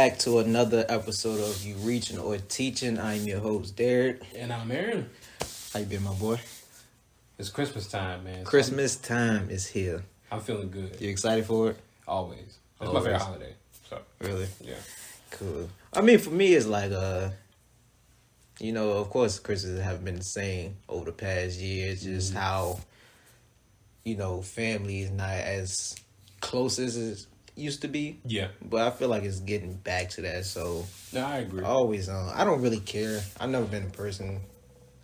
back to another episode of You Reaching or Teaching. I'm your host, Derek. And I'm Aaron. How you been, my boy? It's Christmas time, man. Christmas time is here. I'm feeling good. You excited for it? Always. It's my favorite holiday. So Really? yeah. Cool. I mean, for me, it's like, of course, Christmas haven't been the same over the past year. It's just how, family is not as close as it used to be. Yeah. But I feel like it's getting back to that. So No, I agree. always, I don't really care. I've never been a person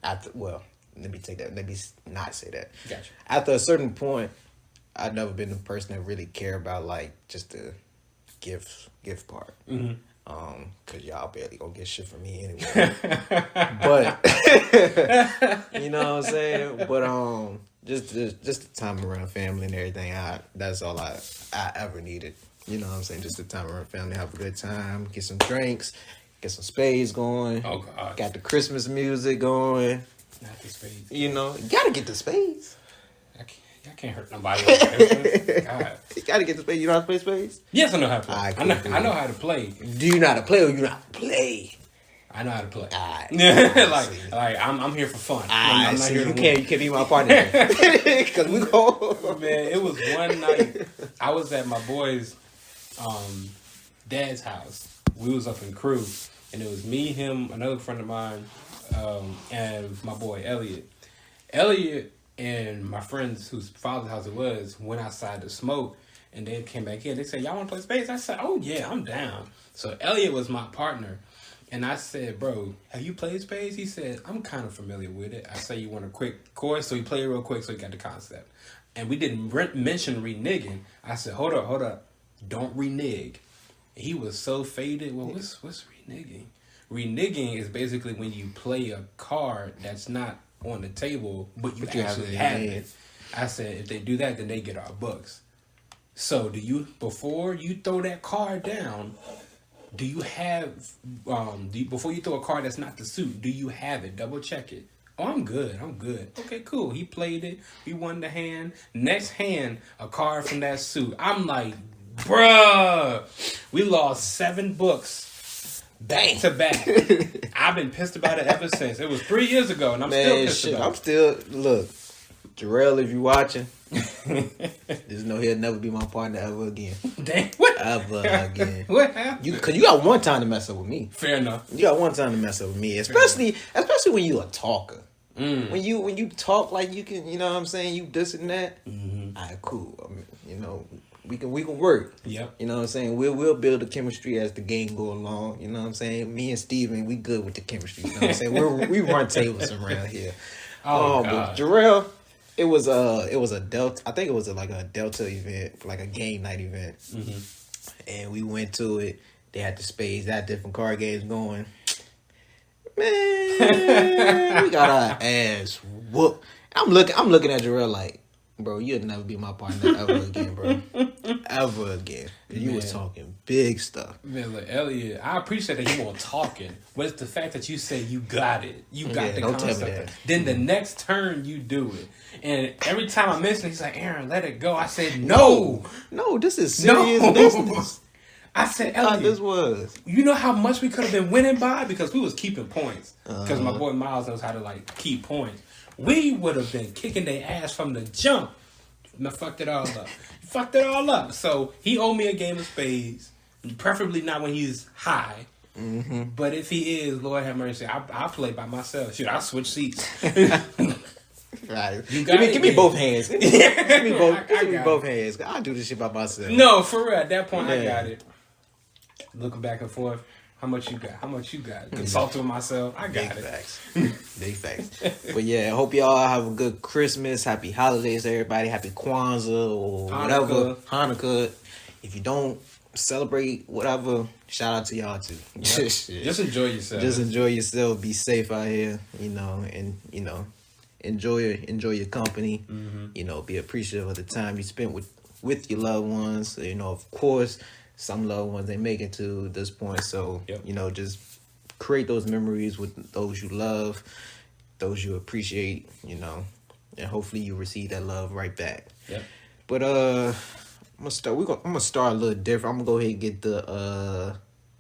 let me take that. Let me not say that. Gotcha. After a certain point, I've never been the person that really care about like just the gift part. Mm-hmm. Cause y'all barely gonna get shit from me anyway. But you know what I'm saying. But just the time around family and everything. That's all I ever needed. You know what I'm saying. Just the time around family, have a good time, get some drinks, get some spades going. Oh God. Got the Christmas music going. Not the spades. You gotta get the spades. I can't hurt nobody. God. You gotta get the spades. You know how to play spades? Yes, I know how to play. Alright, I know how to play. Do you know how to play or you know how to play? I know how to play. Alright. I'm here for fun. I'm not not here you to can't be my partner. Cause we go. Man, it was one night I was at my boy's dad's house. We was up in Crew, and it was me, him, another friend of mine, and my boy Elliot. Elliot and my friends whose father's house it was went outside to smoke, and they came back in. They said, "Y'all want to play spades?" I said, "Oh yeah, I'm down." So Elliot was my partner, and I said, "Bro, have you played spades?" He said, "I'm kind of familiar with it." I said, "You want a quick course?" So he played real quick, so he got the concept. And we didn't mention reneging. I said, "Hold up, don't renege." He was so faded. Well, what's reneging? Reneging is basically when you play a card that's not on the table, but you actually have it. I said, if they do that, then they get our bucks. So before you throw that card down, do you have, before you throw a card that's not the suit, do you have it? Double check it. Oh, I'm good. Okay, cool. He played it. He won the hand. Next hand, a card from that suit. I'm like, bruh, we lost 7 books. Back to back. I've been pissed about it ever since. It was 3 years ago, and I'm still pissed about it. Look, Jarrell, if you watching, just know he'll never be my partner ever again. Dang, what? Ever again. What happened? Because you got one time to mess up with me. Fair enough. You got one time to mess up with me, especially when you a talker. When you talk like you can, you know what I'm saying, you this and that. Mm-hmm. All right, cool. I mean, we can work. Yep. You know what I'm saying? We'll build the chemistry as the game go along. You know what I'm saying? Me and Steven, we good with the chemistry. You know what I'm saying? We run tables around here. Oh, God. But Jarrell, it was a Delta. I think it was a Delta event, like a game night event. Mm-hmm. And we went to it. They had the spades, they had different card games going. Man, we got our ass whooped. I'm looking at Jarrell like, bro, you'll never be my partner ever again, bro. Ever again. You was talking big stuff. Man, look, Elliot, I appreciate that you weren't talking, but it's the fact that you said you got it. You got the concept. Tell me that. Then the next turn, you do it. And every time I mention it, he's like, Aaron, let it go. I said, no. No, this is serious business. I said, Elliot, this was. You know how much we could have been winning by? Because we was keeping points. Because my boy Miles knows how to, keep points. We would have been kicking their ass from the jump. I fucked it all up. So he owed me a game of spades. Preferably not when he's high. Mm-hmm. But if he is, Lord have mercy, I'll play by myself. Shit, I'll switch seats. Right. Give me both hands. Give me both hands. I'll do this shit by myself. No, for real. At that point, I got it. Looking back and forth. How much you got? Consulting with myself. I got Big it. Facts. Big facts. But yeah, I hope y'all have a good Christmas. Happy holidays, everybody. Happy Kwanzaa or whatever. Hanukkah. If you don't celebrate whatever, shout out to y'all too. Yep. Just enjoy yourself. Just enjoy yourself. Be safe out here. Enjoy your company. Mm-hmm. Be appreciative of the time you spent with your loved ones. Of course, some loved ones ain't make it to this point. So, just create those memories with those you love, those you appreciate, and hopefully you receive that love right back. Yep. But I'm gonna start a little different. I'm gonna go ahead and get the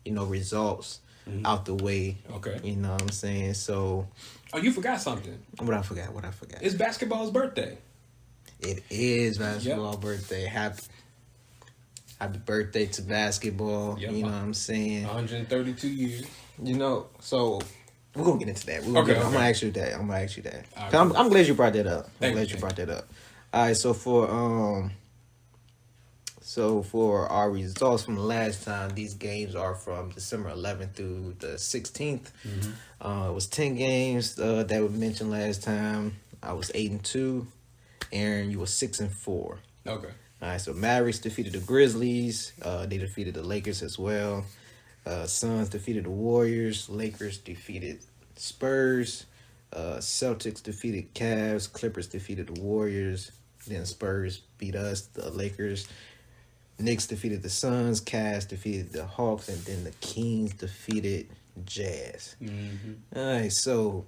results out the way. Okay. You know what I'm saying? So. Oh, you forgot something. What I forgot? It's basketball's birthday. It is basketball birthday. Happy birthday to basketball. Yep. You know what I'm saying? 132 years. So we're gonna get into that. I'm gonna ask you that. Right. I'm glad you brought that up. Thank you brought that up. All right. So for our results from the last time, these games are from December 11th through the 16th. It was 10 games that were mentioned last time. I was 8-2. Aaron, you were 6-4. Okay. All right, so Mavericks defeated the Grizzlies. They defeated the Lakers as well. Suns defeated the Warriors. Lakers defeated Spurs. Celtics defeated Cavs. Clippers defeated the Warriors. Then Spurs beat us, the Lakers. Knicks defeated the Suns. Cavs defeated the Hawks. And then the Kings defeated Jazz. All right, so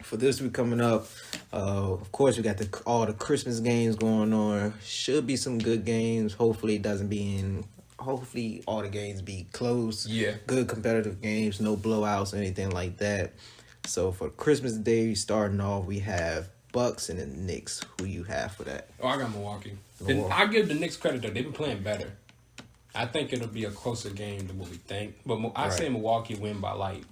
for this week coming up, of course, we got all the Christmas games going on. Should be some good games. Hopefully all the games be close. Yeah. Good competitive games, no blowouts or anything like that. So for Christmas Day, starting off, we have Bucks and the Knicks. Who you have for that? Oh, I got Milwaukee. I give the Knicks credit though; they've been playing better. I think it'll be a closer game than what we think, but I say Milwaukee win by like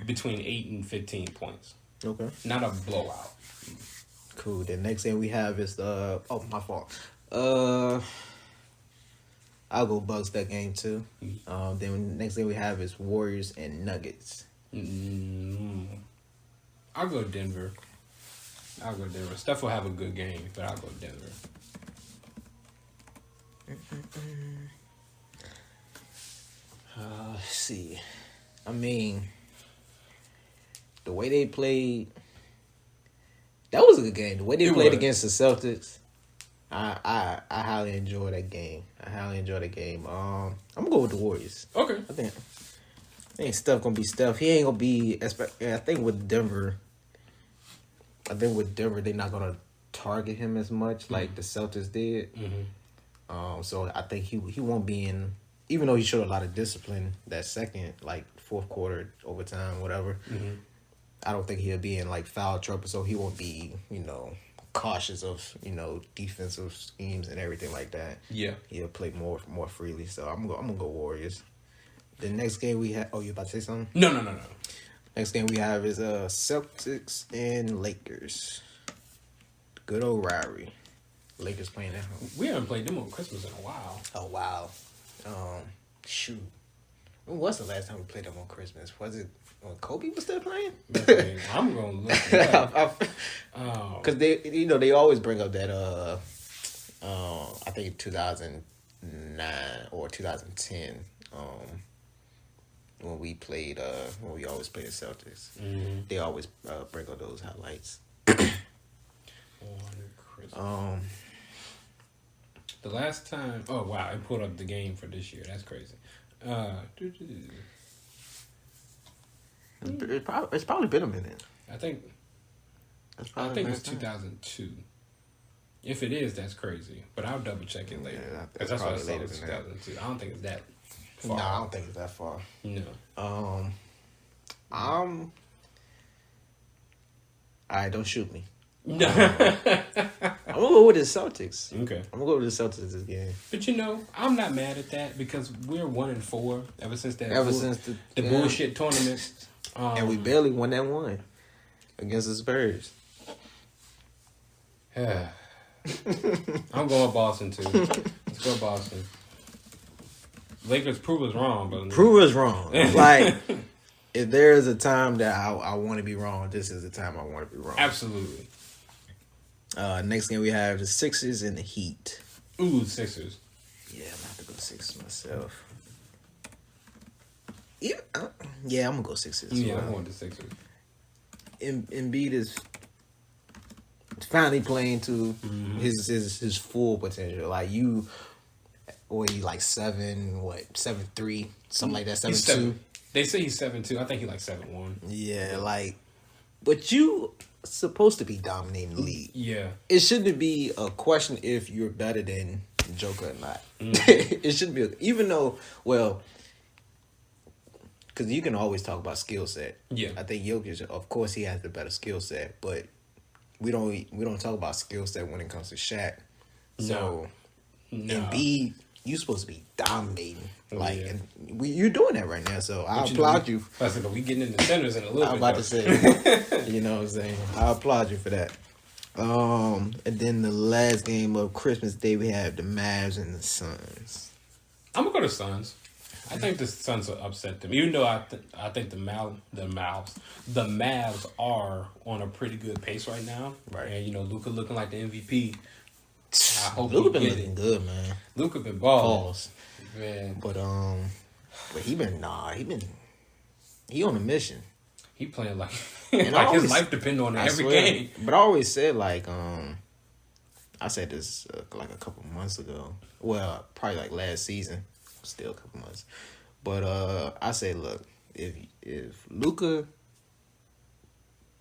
between 8 and 15 points. Okay. Not a blowout. Cool. The next thing we have is my fault. I'll go Bucks that game too. Then next thing we have is Warriors and Nuggets. I'll go Denver. Steph will have a good game, but I'll go Denver. Let's see. I mean, the way they played, that was a good game. The way they played against the Celtics, I highly enjoyed that game. I'm gonna go with the Warriors. Okay. I think Steph gonna be Steph. He ain't gonna be. I think with Denver, they're not gonna target him as much like the Celtics did. So I think he won't be in. Even though he showed a lot of discipline that second, like fourth quarter, overtime, whatever. I don't think he'll be in like foul trouble, so he won't be, cautious of, defensive schemes and everything like that. Yeah, he'll play more freely. So I'm gonna go Warriors. The next game we have. Oh, you about to say something? No. Next game we have is Celtics and Lakers. Good old rivalry. Lakers playing at home. We haven't played them on Christmas in a while. Oh wow. Shoot. When was the last time we played them on Christmas? Was it when Kobe was still playing? I'm gonna look it up. Because they always bring up that I think 2009 or 2010 when we always played the Celtics. They always bring up those highlights. On Christmas. The last time, oh wow, I pulled up the game for this year. That's crazy. It's probably been a minute. I think it's 2002. If it is, that's crazy. But I'll double check it later. Yeah, that's what I saw. 2002. I don't think it's that far. No, I don't think it's that far. No. All right, don't shoot me. No. I'm gonna go with the Celtics. Okay. I'm gonna go with the Celtics this game. But I'm not mad at that because we're 1-4 ever since the yeah. bullshit tournament. And we barely won that one against the Spurs. I'm going Boston too. Let's go Boston. Lakers prove us wrong, but prove us wrong. Like if there is a time that I want to be wrong, this is the time I want to be wrong. Absolutely. Next game we have the Sixers and the Heat. Ooh, Sixers. Yeah, I'm gonna have to go Sixers myself. Yeah, I'm gonna go Sixers. Yeah, I'm going to Sixers. Embiid is finally playing to his full potential. Like he like 7'3", something like that. 7'2". They say he's 7'2". I think he's like 7'1". Yeah, but you supposed to be dominating the league. Yeah, it shouldn't be a question if you're better than Joker or not. It shouldn't be, even though because you can always talk about skill set. Yeah, I think Jokic, of course, he has the better skill set, but we don't talk about skill set when it comes to Shaq. So, Embiid, you supposed to be dominating, and you're doing that right now. So I applaud you. We getting into centers in a little bit. I'm about to say, you know what I'm saying. I applaud you for that. And then the last game of Christmas Day, we have the Mavs and the Suns. I'm gonna go to Suns. I think the Suns will upset them, even though I think the Mavs are on a pretty good pace right now. Right. And Luka looking like the MVP. I hope Luka been looking good, man. Luka been balling. Pause. Man. But he on a mission. He playing like and like his life depends on every game. But I always said I said this like a couple months ago. Well, probably like last season, still a couple months. But I say, look, if Luka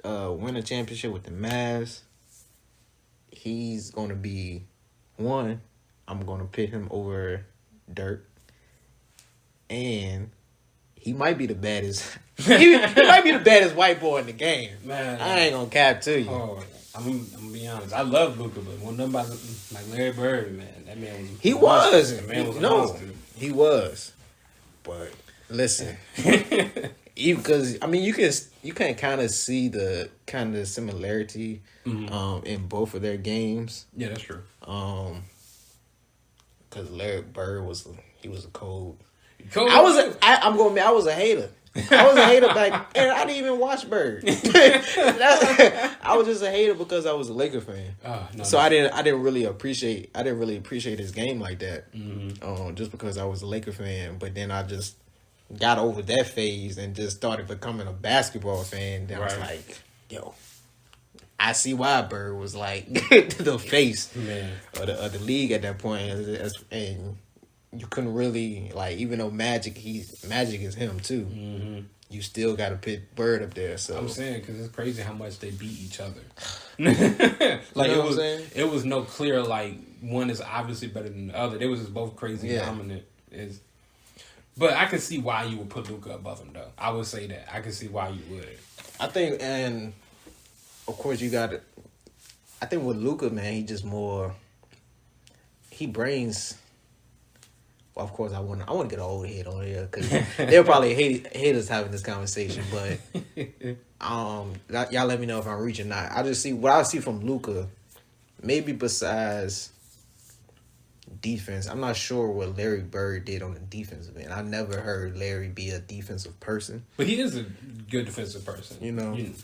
win a championship with the Mavs, he's gonna be one. I'm gonna pit him over Dirk, and he might be the baddest. he might be the baddest white boy in the game. Man, I ain't gonna cap to you. Oh, I'm gonna be honest. I love Luka, but when nobody like Larry Bird, man, that man was. He was. The man was a no, monster. he was. But listen, because I mean, you can kind of see the kind of similarity in both of their games. Yeah, that's true. Because Larry Bird was a cold. I was a hater. I was a hater back, and I didn't even watch Bird. I was just a hater because I was a Laker fan. So I didn't really appreciate his game like that. Just because I was a Laker fan, but then I just got over that phase and just started becoming a basketball fan. Then I was like, yo, I see why Bird was like the face of the league at that point, and you couldn't really even though Magic is him too. Mm-hmm. You still got to put Bird up there. So I'm saying because it's crazy how much they beat each other. It was no clear one is obviously better than the other. They was just both crazy dominant. But I can see why you would put Luka above him though. I would say that I can see why you would. I think, and of course you got it. I think with Luka, man, he brings. Well, of course, I want to get an old head on here because they'll probably hate us having this conversation. But y'all let me know if I'm reaching. Not. I just see what I see from Luka. Maybe besides defense, I'm not sure what Larry Bird did on the defensive end. I never heard Larry be a defensive person. But he is a good defensive person.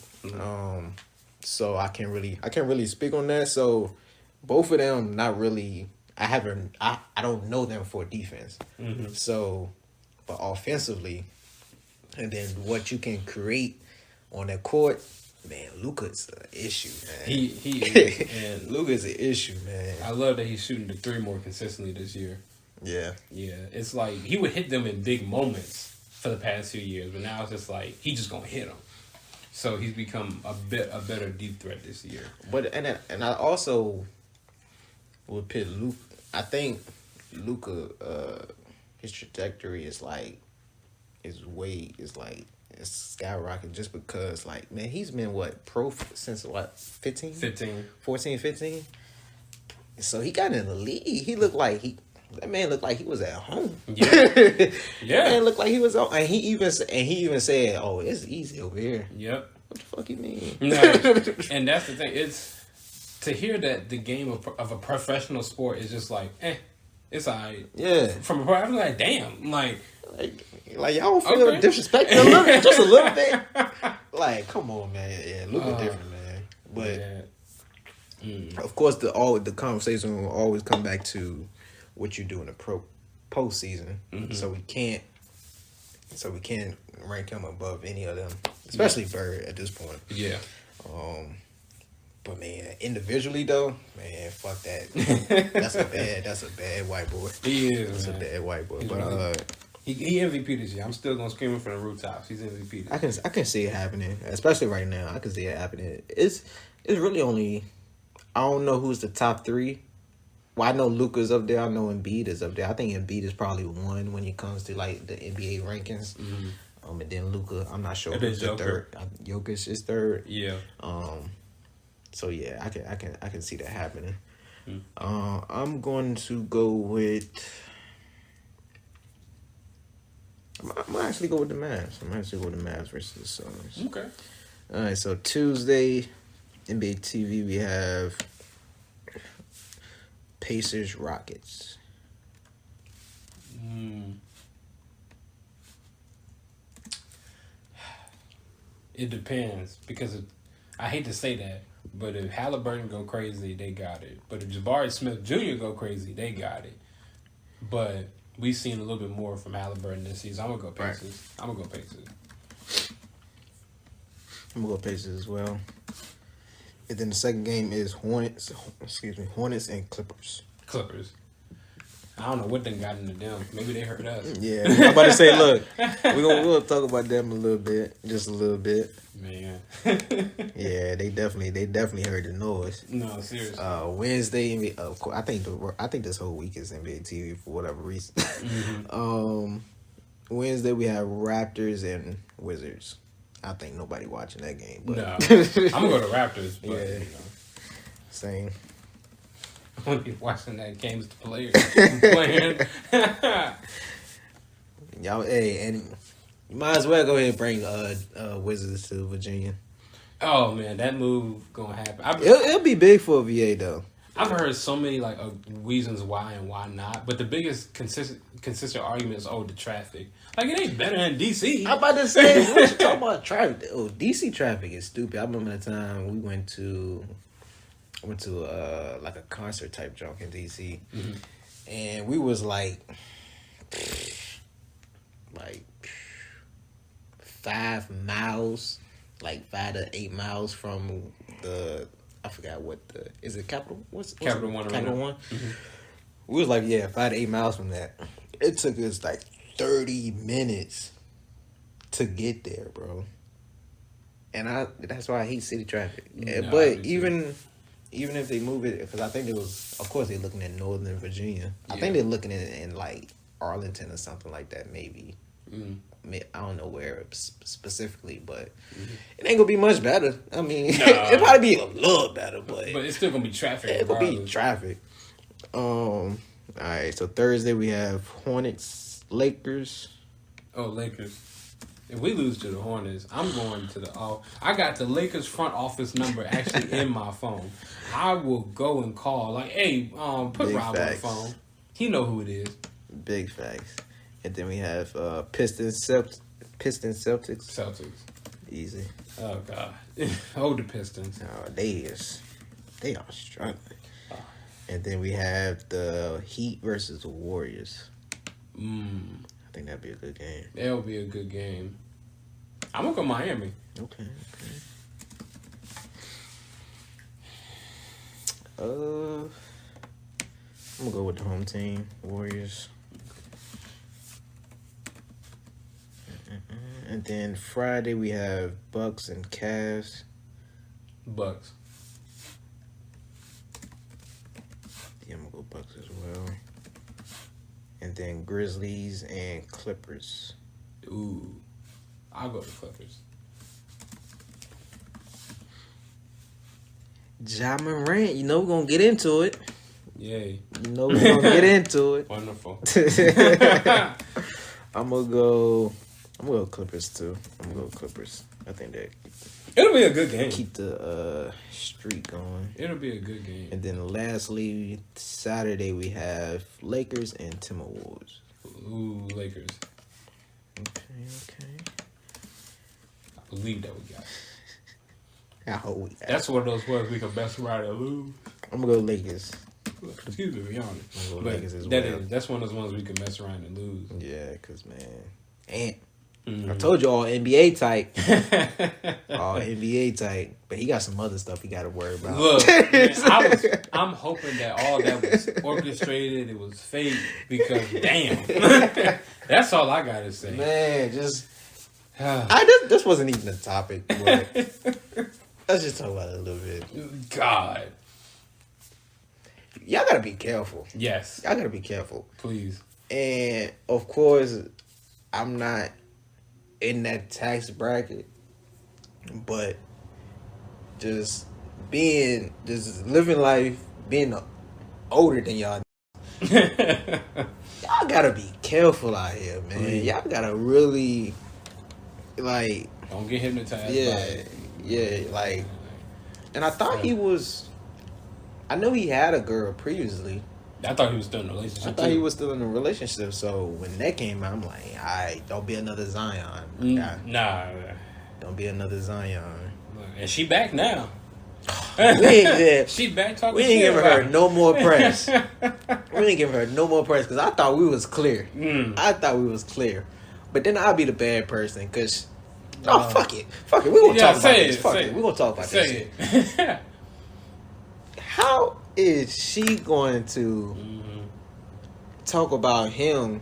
So I can't really speak on that. So both of them, not really. I don't know them for defense. Mm-hmm. So, but offensively, and then what you can create on that court, man, Luka's an issue, man. He is. And Luka's an issue, man. I love that he's shooting the three more consistently this year. Yeah. Yeah. It's like he would hit them in big moments for the past few years, but now it's just like he's just gonna hit them. So he's become a better deep threat this year. But and I also would pit Luka. I think Luka, his trajectory is it's skyrocketing just because man, he's been pro since 15? 14, 15. So he got in the league. That man looked like he was at home. Yeah. Yeah. Man looked like he was on, and he even said, "Oh, it's easy over here." Yep. What the fuck you mean? No. And that's the thing. It's to hear that the game of a professional sport is just it's alright. Yeah. From a pro, I'm like, damn, like y'all don't feel disrespected just a little bit. Come on, man. Yeah, look different, man. But of course, the conversation will always come back to what you do in the postseason. Mm-hmm. So we can't rank him above any of them, especially Bird at this point. Yeah. But man, individually though, man, fuck that. That's a bad white boy. He is. That's a bad white boy. But he MVP this year. I'm still gonna scream him from the rooftops. He's MVP. I can see it happening, especially right now. I can see it happening. It's really only, I don't know who's the top three. Well, I know Luka's up there. I know Embiid is up there. I think Embiid is probably one when it comes to the NBA rankings. Mm-hmm. And then Luka, I'm not sure And who's then the third. Jokic is third. Yeah. So yeah, I can see that happening. Hmm. I'm going to go with. I'm gonna actually go with the Mavs. I'm actually go with the Mavs versus the Suns. Okay. All right, so Tuesday, NBA TV, we have Pacers Rockets. It depends because I hate to say that, but if Halliburton go crazy, they got it. But if Jabari Smith Jr. go crazy, they got it. But we've seen a little bit more from Halliburton this season. I'm gonna go Pacers. Right. I'm gonna go Pacers. I'm gonna go Pacers as well. And then the second game is Hornets and Clippers. Clippers. I don't know what they got into them. Maybe they hurt us. Yeah, I'm about to say, look, we'll talk about them a little bit, just a little bit. Man. Yeah, they definitely heard the noise. No, seriously. Wednesday, of course, I think this whole week is NBA TV for whatever reason. Mm-hmm. Wednesday we have Raptors and Wizards. I think nobody watching that game. But. No, I'm gonna go to Raptors. But, yeah, same. I'm gonna be watching that game's the players playing. Y'all, hey, and you might as well go ahead and bring Wizards to Virginia. Oh man, that move gonna happen. It'll be big for VA though. I've heard so many reasons why and why not, but the biggest consistent argument is the traffic. Like it ain't better than DC. I'm about to say, what you talking about traffic? Oh, DC traffic is stupid. I remember the time we went to like a concert type junk in DC, mm-hmm. and we was like 5 miles, like 5 to 8 miles from the. I forgot what is it Capital? What's Capital One? Capital One. Mm-hmm. We was like 5 to 8 miles from that. It took us like 30 minutes to get there, bro. And that's why I hate city traffic. No, but even if they move it, because I think it was, of course, they're looking at Northern Virginia. Yeah. I think they're looking at it in like Arlington or something like that, maybe. Mm. I don't know where specifically, but it ain't gonna be much better. I mean, it'll probably be a little better, but it's still gonna be traffic. It's gonna be traffic. All right, so Thursday we have Hornets, Lakers. Oh, Lakers. If we lose to the Hornets, I'm going to the I got the Lakers front office number actually in my phone. I will go and call. Like, hey, put Rob on the phone. He know who it is. Big facts. And then we have Pistons, Celtics. Celtics. Easy. Oh God. The Pistons. Oh, they are struggling. And then we have the Heat versus the Warriors. I think that'd be a good game. That'll be a good game. I'm gonna go Miami. Okay. I'm gonna go with the home team, Warriors. And then Friday we have Bucks and Cavs. Bucks. Yeah, I'm gonna go Bucks as well. And then Grizzlies and Clippers. Ooh, I'll go to Clippers. Ja Morant, you know we're gonna get into it. Yay. You know we're gonna get into it. Wonderful. I'm gonna go Clippers too. I'm gonna go Clippers. I think that it'll be a good game. Keep the streak going. It'll be a good game. And then lastly, Saturday we have Lakers and Timberwolves. Ooh, Lakers. Okay. I believe that we got it. I hope we got it. That's one of those ones we can mess around and lose. I'm gonna go Lakers. Excuse me, be honest. I'm gonna go Lakers as well. That's one of those ones we can mess around and lose. Yeah, because, man. And I told you all NBA type. All NBA type. But he got some other stuff he got to worry about. Look, man, I'm hoping that all that was orchestrated. It was fake because, damn. That's all I got to say. Man, just... this wasn't even a topic. But let's just talk about it a little bit. God. Y'all got to be careful. Yes. Y'all got to be careful. Please. And, of course, I'm not... in that tax bracket, but just living life, being older than y'all. Y'all gotta be careful out here, man. Please. Y'all gotta really, like... Don't get hypnotized like... And I thought he was... I know he had a girl previously. I thought he was still in a relationship. I thought he was still in a relationship, so when that came out, I'm like, alright, don't be another Zion. Nah. Don't be another Zion. And she back now. She back talking. We ain't giving her no more press. We ain't giving her no more press because I thought we was clear. I thought we was clear, but then I'll be the bad person because fuck it. We gonna talk about this. Fuck it. We gonna talk about this. How is she going to talk about him?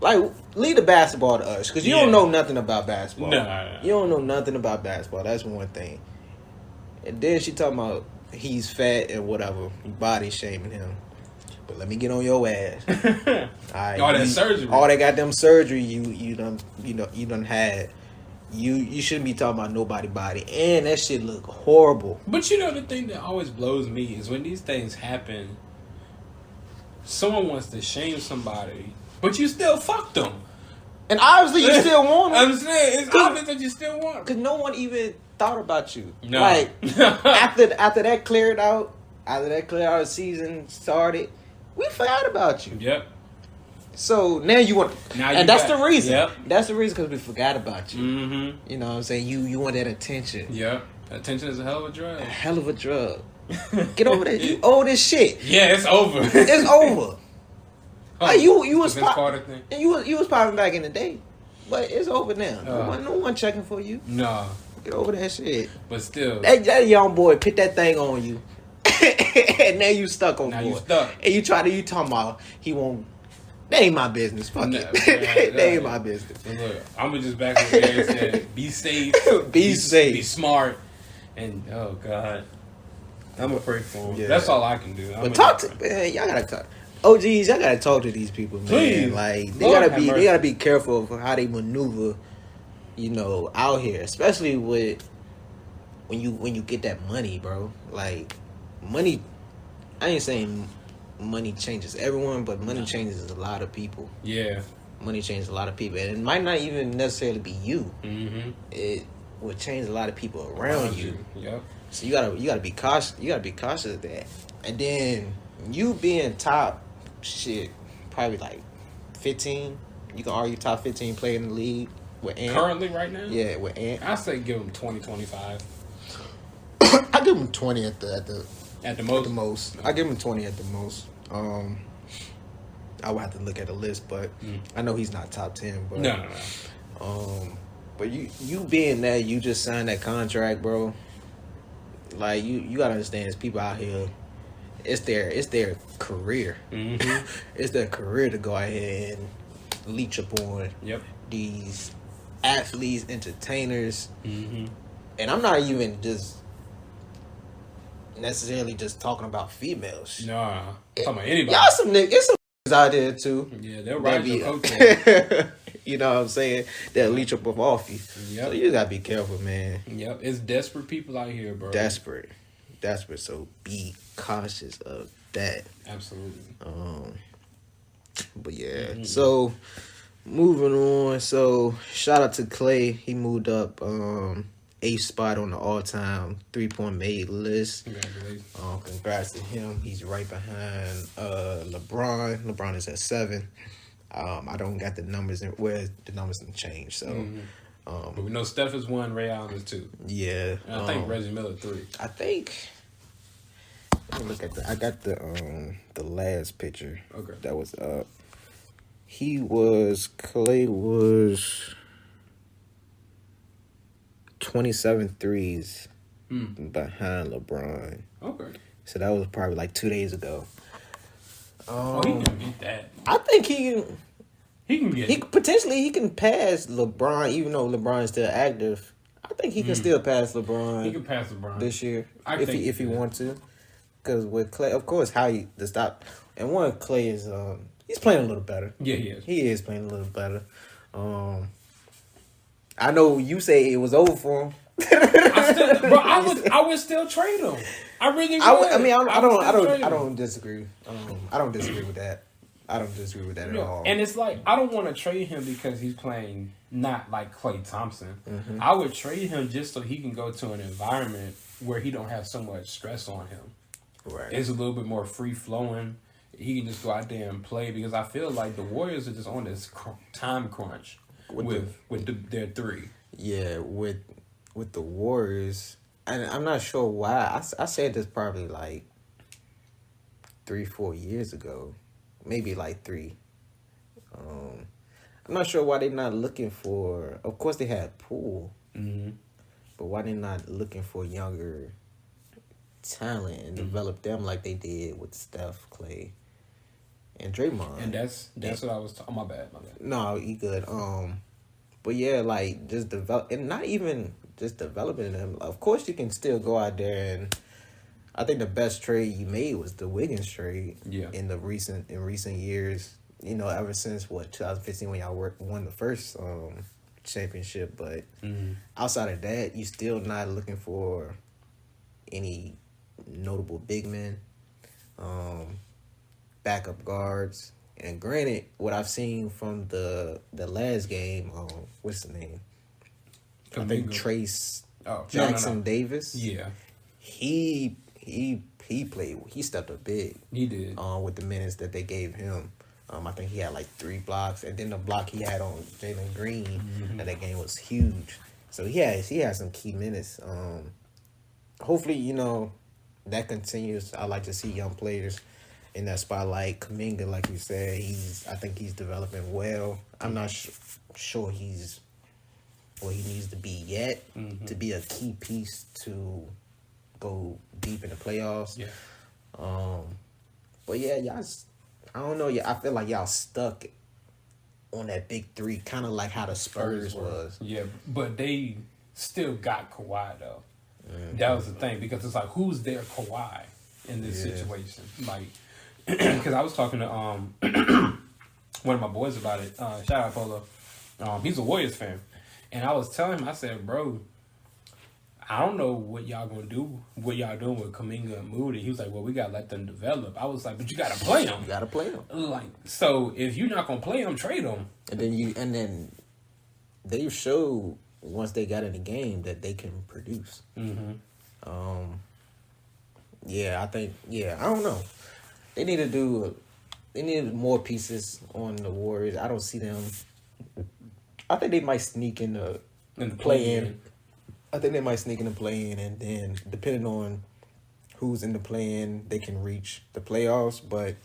Like, leave the basketball to us because you don't know nothing about basketball. No. You don't know nothing about basketball. That's one thing. And then she talking about he's fat and whatever, body shaming him. But let me get on your ass. All that surgery, all that goddamn surgery you done had. You shouldn't be talking about nobody body, and that shit look horrible. But you know the thing that always blows me is when these things happen, someone wants to shame somebody, but you still fuck them. And obviously you still want them. I'm saying it's obvious that you still want them. Because no one even thought about you. No. Like, after that cleared out, the season started, we forgot about you. Yep. So now you want, and that's the reason. Yep. That's the reason because we forgot about you. Mm-hmm. You know what I'm saying? You want that attention. Yep. Attention is a hell of a drug. A hell of a drug. Get over that. You owe this shit. Yeah, it's over. It's over. Like you was you was popping back in the day, but it's over now. No one checking for you. No. Get over that shit. But still, that young boy put that thing on you, and now you stuck on. Now boy. you stuck. And you talking about he won't. That ain't my business. Fuck it. That ain't my business. Look, I'm gonna just back up there and say, be safe, be safe, be smart, and oh god, I'm afraid for him. Yeah. That's all I can do. But y'all gotta talk. OGs, y'all gotta talk to these people, man. Please. Like they gotta be careful of how they maneuver, out here, especially when you get that money, bro. Like money, I ain't saying money changes everyone, but money changes a lot of people. Yeah, money changes a lot of people, and it might not even necessarily be you. Mm-hmm. It will change a lot of people around you. Yep. So you gotta be cautious. You gotta be cautious of that. And then you being top. Shit, probably like 15. You can argue top 15 player in the league with Ant. Currently, right now? Yeah, with Ant. I say give him 20, 25. I give him 20 at the most. At the most. I give him 20 at the most. I would have to look at the list, but I know he's not top 10. But no. But you being that, you just signed that contract, bro. Like you gotta understand, there's people out here. It's their career. Mm-hmm. It's their career to go ahead and leech upon these athletes, entertainers. Mm-hmm. And I'm not even just necessarily just talking about females. Nah, talking about anybody. Y'all some niggas out there too. Yeah, they'll ride your coattails. You know what I'm saying? They'll leech up off you. Yep. So you gotta be careful, man. Yep, it's desperate people out here, bro. Desperate. So be cautious of that. Absolutely. But yeah. So moving on. So shout out to Clay. He moved up 8th spot on the all-time 3-point made list. Congratulations. Congrats to him. He's right behind LeBron. LeBron is at 7. I don't got the numbers where the numbers didn't change. So. But we know Steph is 1, Ray Allen is 2. Yeah. And I think Reggie Miller 3. I think. Let me look at I got the last picture. Okay. That was up. Clay was 27 threes behind LeBron. Okay. So that was probably like 2 days ago. He can get that. I think he can get it. Potentially he can pass LeBron, even though LeBron's still active. I think he can still pass LeBron. He can pass LeBron this year if he wants to. Because with Clay, of course, the stop and one Clay is he's playing a little better. Yeah, he is. He is playing a little better. I I know you say it was over for him. I would still trade him. I really would. I don't disagree. I don't disagree with that. I don't disagree with that at all. And it's like, I don't want to trade him because he's playing not like Klay Thompson. Mm-hmm. I would trade him just so he can go to an environment where he don't have so much stress on him. Right. It's a little bit more free flowing. He can just go out there and play, because I feel like the Warriors are just on this time crunch with their three. Yeah, with the Warriors, and I'm not sure why. I said this probably like 3-4 years ago, maybe like 3. I'm not sure why they're not looking for. Of course, they had Poole, but why they're not looking for younger talent and develop them like they did with Steph, Klay, and Draymond. And that's what I was talking. My bad. No, you good. But yeah, like just develop, and not even just developing them. Of course, you can still go out there, and I think the best trade you made was the Wiggins trade. Yeah. In recent years, ever since 2015 when y'all won the first championship. But outside of that, you still not looking for any notable big men, backup guards. And granted, what I've seen from the last game, what's the name? I think Trace Jackson Davis. Yeah, he played. He stepped up big. He did. With the minutes that they gave him. I think he had like 3 blocks, and then the block he had on Jalen Green that game was huge. So he had some key minutes. Hopefully, that continues. I like to see young players in that spotlight. Kuminga, like you said, I think he's developing well. I'm not sure he's where he needs to be yet to be a key piece to go deep in the playoffs. Yeah. But yeah, y'all, I don't know. Yeah, I feel like y'all stuck on that big 3, kind of like how the Spurs was. Yeah, but they still got Kawhi though. That was the thing, because it's like, who's their Kawhi in this situation? Like, because I was talking to one of my boys about it. Shout out Polo. He's a Warriors fan, and I was telling him, I said, bro, I don't know what y'all gonna do, what y'all doing with Kuminga and Moody. He was like, well, we gotta let them develop. I was like, but you gotta play them. You gotta play them. Like, so if you're not gonna play them, trade them. And then they showed once they got in the game that they can produce. Yeah, I think. Yeah, I don't know. They need to do. They need more pieces on the Warriors. I don't see them. I think they might sneak in the play-in. I think they might sneak in the play-in, and then depending on who's in the play-in, they can reach the playoffs. But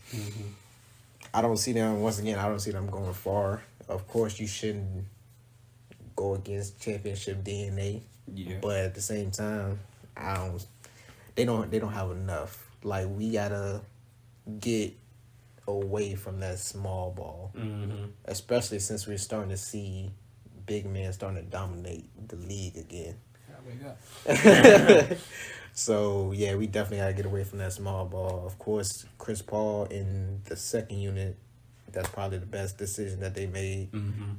I don't see them. Once again, I don't see them going far. Of course, you shouldn't go against championship DNA. Yeah. But at the same time, They don't have enough. Like, we gotta get away from that small ball, especially since we're starting to see big men starting to dominate the league again. So yeah, we definitely gotta get away from that small ball. Of course, Chris Paul in the second unit, that's probably the best decision that they made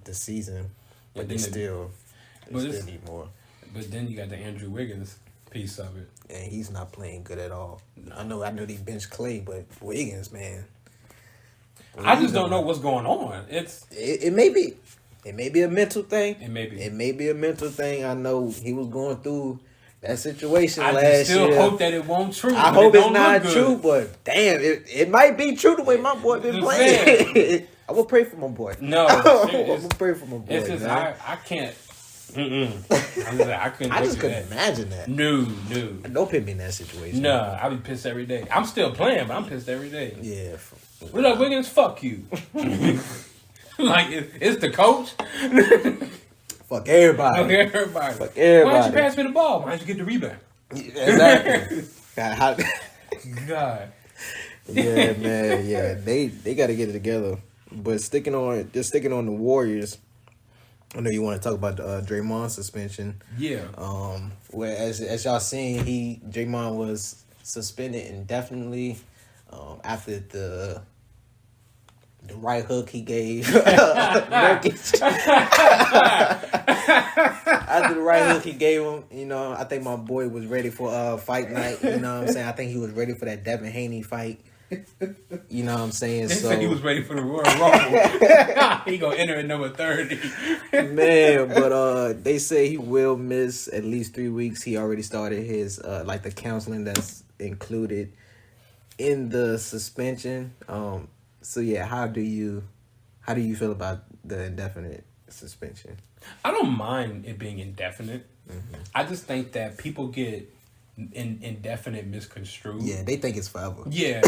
this season. But they still need more. But then you got the Andrew Wiggins piece of it, and he's not playing good at all. I know they bench Klay, but Wiggins, man, I just don't know what's going on. It may be a mental thing. It may be a mental thing. I know he was going through that situation last year. I still hope that it won't true. I hope it's not true, but damn, it might be true the way my boy been playing. I will pray for my boy. No, I will pray for my boy. It's just I can't. I just couldn't imagine that. No. Don't put me in that situation. No, I be pissed every day. I'm still playing, but I'm pissed every day. Yeah. What up, Wiggins? Fuck you. Like, it's the coach. Fuck everybody. Why don't you pass me the ball? Why don't you get the rebound? Exactly. God. Yeah, man. Yeah, they got to get it together. But sticking on the Warriors. I know you want to talk about the Draymond suspension. Yeah. Where as y'all seen, Draymond was suspended indefinitely after the right hook he gave Nurkic. After the right hook he gave him, you know, I think my boy was ready for fight night. You know what I'm saying? I think he was ready for that Devin Haney fight. You know what I'm saying? They so said he was ready for the Royal Rumble. He gonna enter at number 30. Man, but they say he will miss at least 3 weeks. He already started his like the counseling that's included in the suspension. So yeah, how do you feel about the indefinite suspension? I don't mind it being indefinite. Mm-hmm. I just think that people get indefinite misconstrued. Yeah, they think it's forever. Yeah.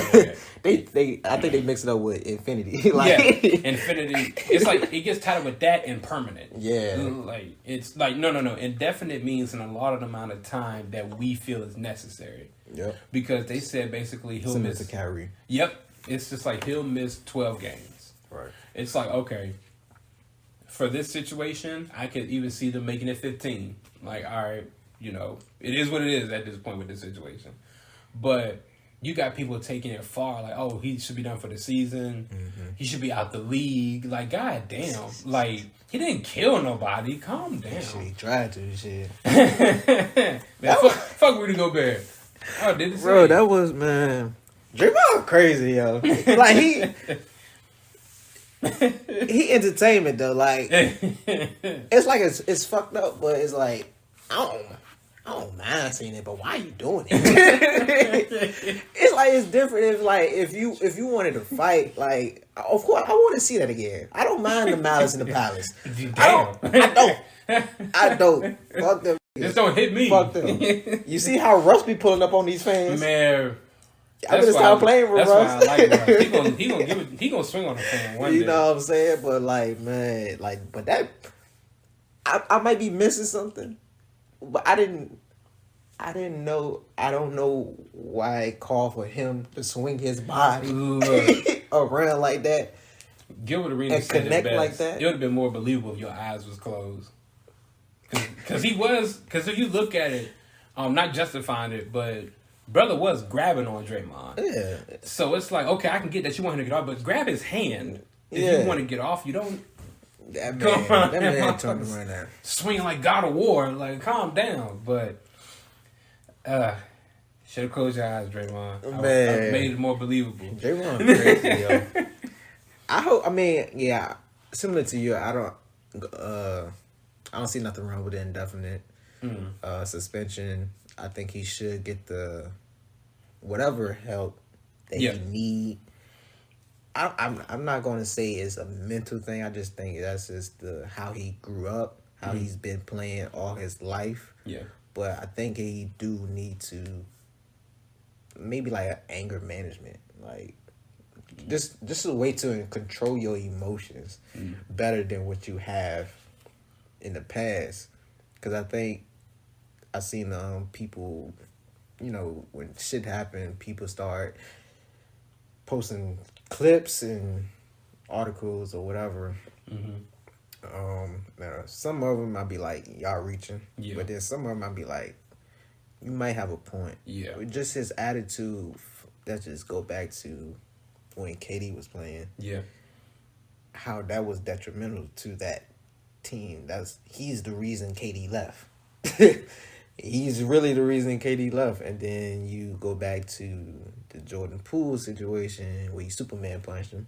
They I think they mix it up with infinity. Like, yeah, infinity. It's like it gets tied up with that and permanent. Yeah, like it's like no. Indefinite means an allotted amount of time that we feel is necessary. Yep. Because they said basically he'll similar miss to Kyrie. Yep. It's just like he'll miss 12 games. Right. It's like okay. For this situation, I could even see them making it 15. Like, all right, you know, it is what it is at this point with this situation. But you got people taking it far, like, oh, he should be done for the season. Mm-hmm. He should be out the league. Like, god damn. Like, he didn't kill nobody. Calm down. Shit, he tried to, shit. Man, fuck Rudy Gobert. Oh, did it Bro, that was, man. Draymond crazy, yo. Like, he entertainment though. Like, it's like it's fucked up, but it's like I don't mind seeing it. But why are you doing it? It's like it's different. If you wanted to fight, like, of course I want to see that again. I don't mind the Malice in the Palace. Damn. I don't. Fuck them. Just don't hit me. Fuck them. You see how Russ be pulling up on these fans, man. I'm gonna start playing with Russ. That's why I like Russ. He gonna swing on the fan one day. You know what I'm saying? But like, man, like, but that I might be missing something. But I don't know why it called for him to swing his body around like that. Gilbert Arenas and connect like that. It would have been more believable if your eyes was closed. Because if you look at it, not justifying it, but brother was grabbing on Draymond. Yeah. So it's like, okay, I can get that you want him to get off, but grab his hand. If you want to get off, you don't. That man talking right now. Swinging like God of War. Like, calm down. But, should have closed your eyes, Draymond. I made it more believable. Draymond crazy, yo. Similar to you, I don't see nothing wrong with the indefinite suspension. I think he should get the whatever help that he need. I'm not going to say it's a mental thing. I just think that's just how he grew up, how he's been playing all his life. Yeah. But I think he do need to maybe like anger management, like just a way to control your emotions better than what you have in the past. Because I think I've seen people, you know, when shit happened, people start posting clips and articles or whatever. Now, some of them might be like, y'all reaching. Yeah. But then some of them might be like, you might have a point. Yeah. But just his attitude, that just go back to when KD was playing. Yeah. How that was detrimental to that team. He's the reason KD left. He's really the reason KD left. And then you go back to the Jordan Poole situation where you Superman punched him.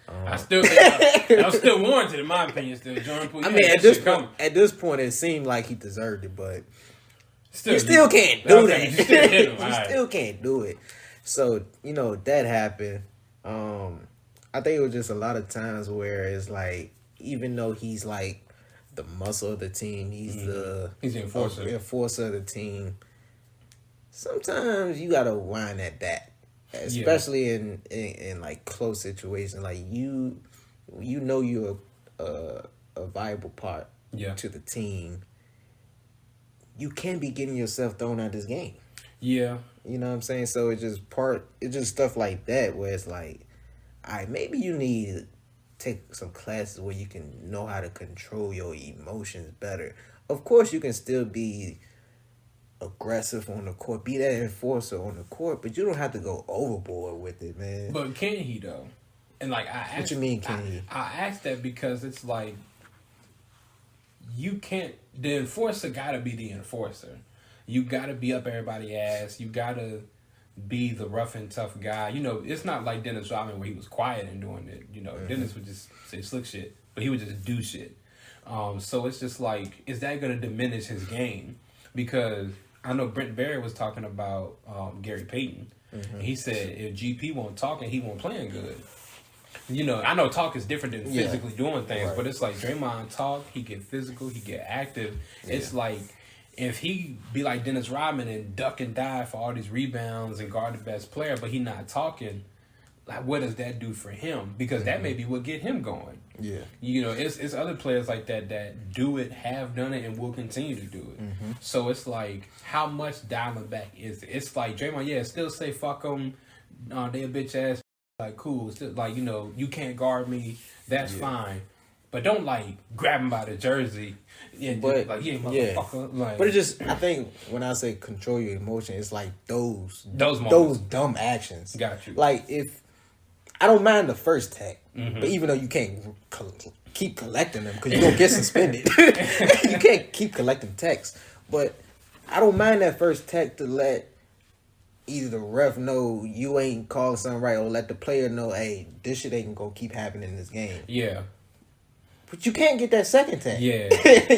I still think that was still warranted in my opinion. Still, Jordan Poole. I mean, at this point, it seemed like he deserved it, but you still can't do that. You still hit him. Still can't do it. So you know that happened. I think it was just a lot of times where it's like, even though he's like the muscle of the team, he's the enforcer of the team. Sometimes you gotta whine at that, especially in like close situations. Like you know you're a viable part to the team. You can't be getting yourself thrown out this game. Yeah, you know what I'm saying. So it's just stuff like that where it's like, all right, maybe you need to take some classes where you can know how to control your emotions better. Of course, you can still be aggressive on the court, be that enforcer on the court, but you don't have to go overboard with it, man. But can he though? And like I asked, what you mean, can he? I asked that because it's like you can't. The enforcer got to be the enforcer. You got to be up everybody's ass. You got to be the rough and tough guy. You know, it's not like Dennis Rodman where he was quiet and doing it. You know, Dennis would just say slick shit, but he would just do shit. So it's just like, is that going to diminish his game? Because I know Brent Barry was talking about Gary Payton. He said if GP won't talk and he won't playing good. You know, I know talk is different than physically doing things, but it's like Draymond talk, he get physical, he get active. It's like if he be like Dennis Rodman and duck and dive for all these rebounds and guard the best player, but he not talking, like what does that do for him? Because that may be what get him going. Yeah. You know, it's other players like that do it, have done it, and will continue to do it. So it's like, how much dialing back is it? It's like Draymond, still say fuck them, they a bitch ass. Like, cool, still, like, you know, you can't guard me, that's fine. But don't, like, grab him by the jersey. But, like, motherfucker. Like, but it just, I think, when I say control your emotion, it's like those dumb actions. Got you. Like, if, I don't mind the first tech, but even though you can't keep collecting them, because you're going to get suspended. You can't keep collecting techs. But I don't mind that first tech to let either the ref know you ain't calling something right, or let the player know, hey, this shit ain't gonna keep happening in this game. Yeah. But you can't get that second tag. Yeah.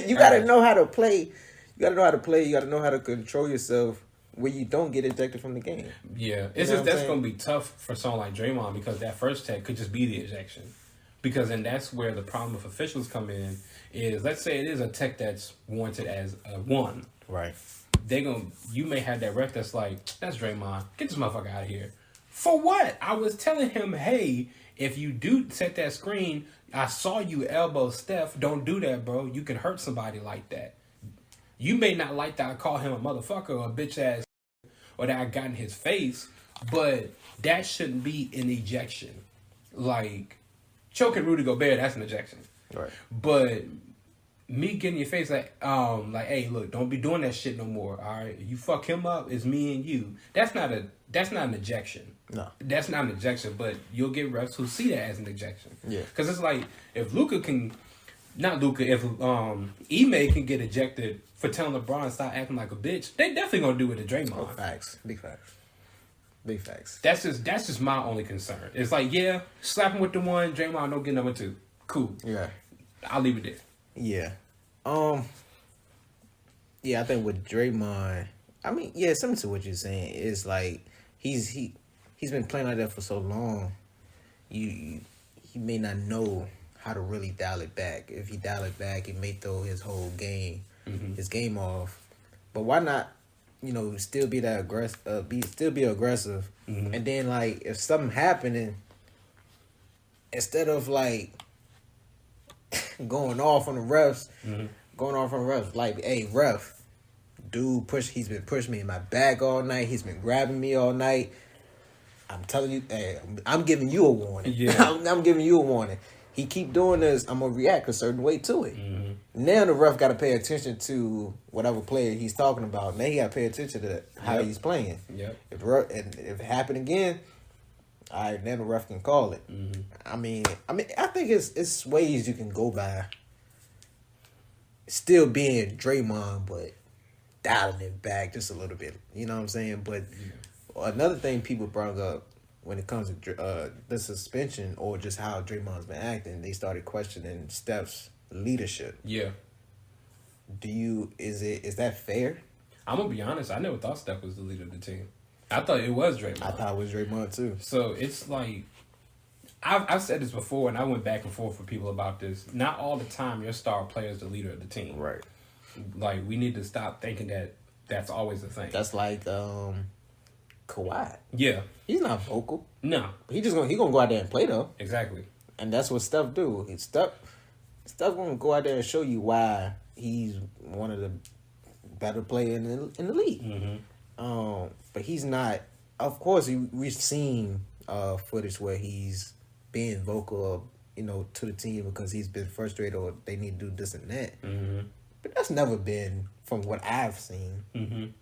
You gotta know how to play. You gotta know how to play. You gotta know how to control yourself where you don't get ejected from the game. Yeah. It's just that's gonna be tough for someone like Draymond, because that first tag could just be the ejection. Because then that's where the problem with officials come in is, let's say it is a tech that's warranted as a 1. Right. You may have that ref that's like, that's Draymond, get this motherfucker out of here. For what? I was telling him, hey, if you do set that screen, I saw you elbow Steph. Don't do that, bro. You can hurt somebody like that. You may not like that I call him a motherfucker or a bitch ass, or that I got in his face, but that shouldn't be an ejection. Like, choking Rudy Gobert, that's an ejection. Right. But me getting your face like, hey, look, don't be doing that shit no more. All right, you fuck him up, it's me and you. That's not an ejection. No, that's not an ejection. But you'll get refs who see that as an ejection. Yeah, because it's like if if Ime can get ejected for telling LeBron to stop acting like a bitch, they definitely gonna do it to Draymond. Oh, facts, big facts. Big facts. That's just my only concern. It's like, slap him with the 1, Draymond don't get number 2. Cool. Yeah, I'll leave it there. Yeah. I think with Draymond, I mean, similar to what you're saying, it's like he's been playing like that for so long. He may not know how to really dial it back. If he dial it back, he may throw his whole game, his game off. But why not, still be that aggressive, be aggressive, and then like if something happening, instead of like going off on the refs, like, hey, ref, dude, he's been pushing me in my back all night. He's been grabbing me all night. I'm telling you, hey, I'm giving you a warning. Yeah. I'm giving you a warning. He keep doing this, I'm going to react a certain way to it. Now the ref got to pay attention to whatever player he's talking about. Now he got to pay attention to how he's playing. Yep. If it happen again, all right, then the ref can call it. I mean, I think it's ways you can go by still being Draymond, but dialing it back just a little bit. You know what I'm saying? But another thing people brought up when it comes to the suspension or just how Draymond's been acting, they started questioning Steph's leadership. Yeah. Is that fair? I'm gonna be honest. I never thought Steph was the leader of the team. I thought it was Draymond. I thought it was Draymond too. So it's like, I've said this before, and I went back and forth with people about this. Not all the time your star player is the leader of the team. Right. Like, we need to stop thinking that that's always the thing. That's like Kawhi. Yeah. He's not vocal. No. He gonna go out there and play though. Exactly. And that's what Steph do. Steph gonna go out there and show you why he's one of the better players in the league. But he's not. Of course, we've seen footage where he's being vocal, to the team because he's been frustrated or they need to do this and that. But that's never been from what I've seen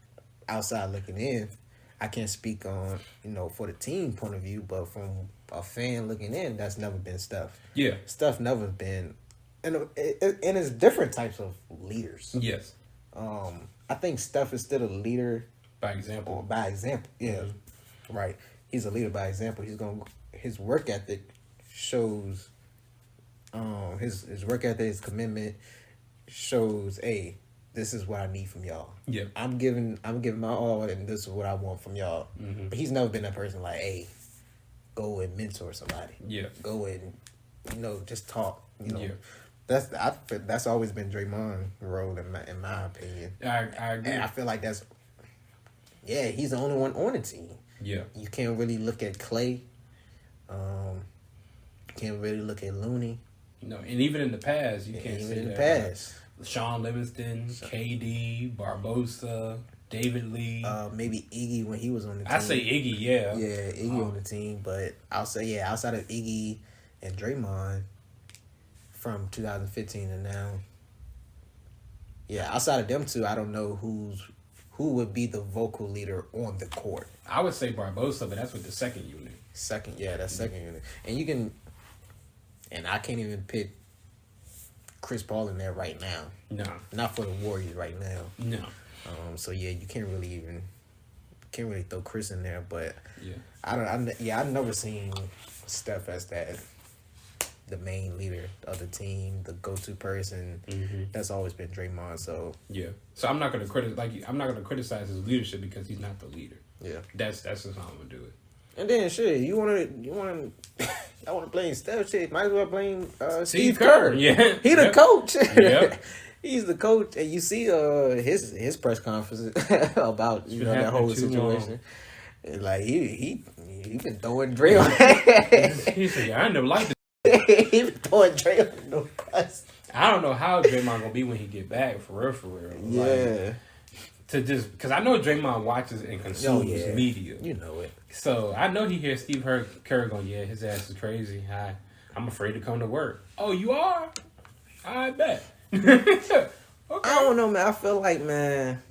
outside looking in. I can't speak on, for the team point of view, but from a fan looking in, that's never been Steph. Yeah. Steph never been, and it's different types of leaders. Yes. I think Steph is still a leader by example. Yeah, right. He's a leader by example. His work ethic shows. His work ethic, his commitment shows. Hey, this is what I need from y'all. Yeah. I'm giving my all, and this is what I want from y'all. Mm-hmm. But he's never been that person like, hey, go and mentor somebody. Yeah. Go and just talk. Yeah. That's always been Draymond's role in my opinion. I agree. And I feel like he's the only one on the team. Yeah. You can't really look at Clay. Can't really look at Looney. No, and even in the past, you can't say in the that. past. Sean Livingston, KD, Barbosa, David Lee. Maybe Iggy when he was on the team. I say Iggy, yeah. Yeah, Iggy on the team, but I'll say outside of Iggy and Draymond from 2015 to now. Yeah, outside of them two, I don't know who would be the vocal leader on the court. I would say Barbosa, but that's with the second unit. Second unit. And you can, and I can't even pick Chris Paul in there right now. No. Not for the Warriors right now. No. So yeah, you can't really throw Chris in there, but yeah. I've never seen Steph as the main leader of the team, the go-to person. Mm-hmm. That's always been Draymond. So yeah. So I'm not gonna criticize his leadership because he's not the leader. Yeah. That's just how I'm gonna do it. And then shit, you wanna I wanna blame Steph. Shit, might as well blame Steve Kerr. Kerr. Yeah. He the coach. Yep. He's the coach, and you see his press conference about that whole situation. Like he been throwing Dre on. He said, "I never liked it." He been throwing Dre on no bus. I don't know how Draymond gonna be when he get back for real. Yeah. Like, because I know Draymond watches and consumes media. You know it. So I know he hears Steve Kerr going, yeah, his ass is crazy. I'm afraid to come to work. Oh, you are? I bet. Okay. I don't know, man. I feel like, man,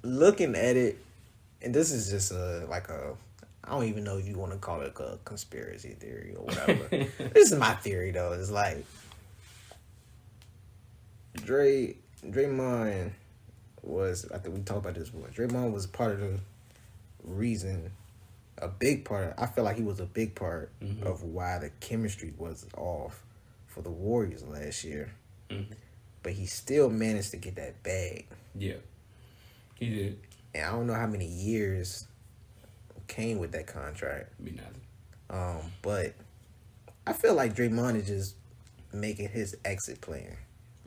looking at it, and this is just I don't even know if you want to call it a conspiracy theory or whatever. This is my theory, though. It's like Draymond was, I think we talked about this before. Draymond was part of the reason, a big part. I feel like he was a big part of why the chemistry was off for the Warriors last year. Mm-hmm. But he still managed to get that bag. Yeah, he did. And I don't know how many years came with that contract. Be nothing. But I feel like Draymond is just making his exit plan.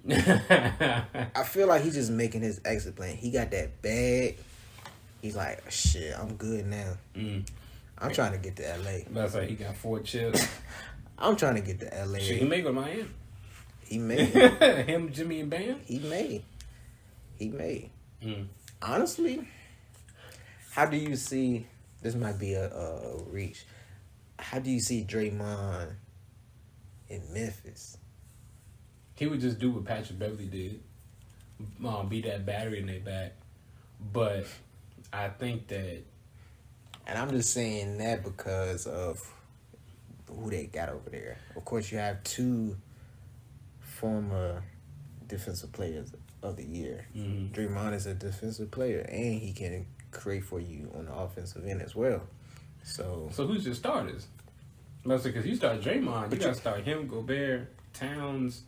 I feel like he's just making his exit plan. He got that bag. He's like, shit, I'm good now. I'm trying to get to LA. That's like he got 4 chips. I'm trying to get to LA. Shit, he may go to Miami. He may. Him, Jimmy, and Bam? He may. Honestly, how do you see, this might be a reach, how do you see Draymond in Memphis? He would just do what Patrick Beverly did. Be that battery in their back. But I think that... And I'm just saying that because of who they got over there. Of course, you have 2 former defensive players of the year. Mm-hmm. Draymond is a defensive player, and he can create for you on the offensive end as well. So who's your starters? Because you start Draymond, you got to start him, Gobert, Towns...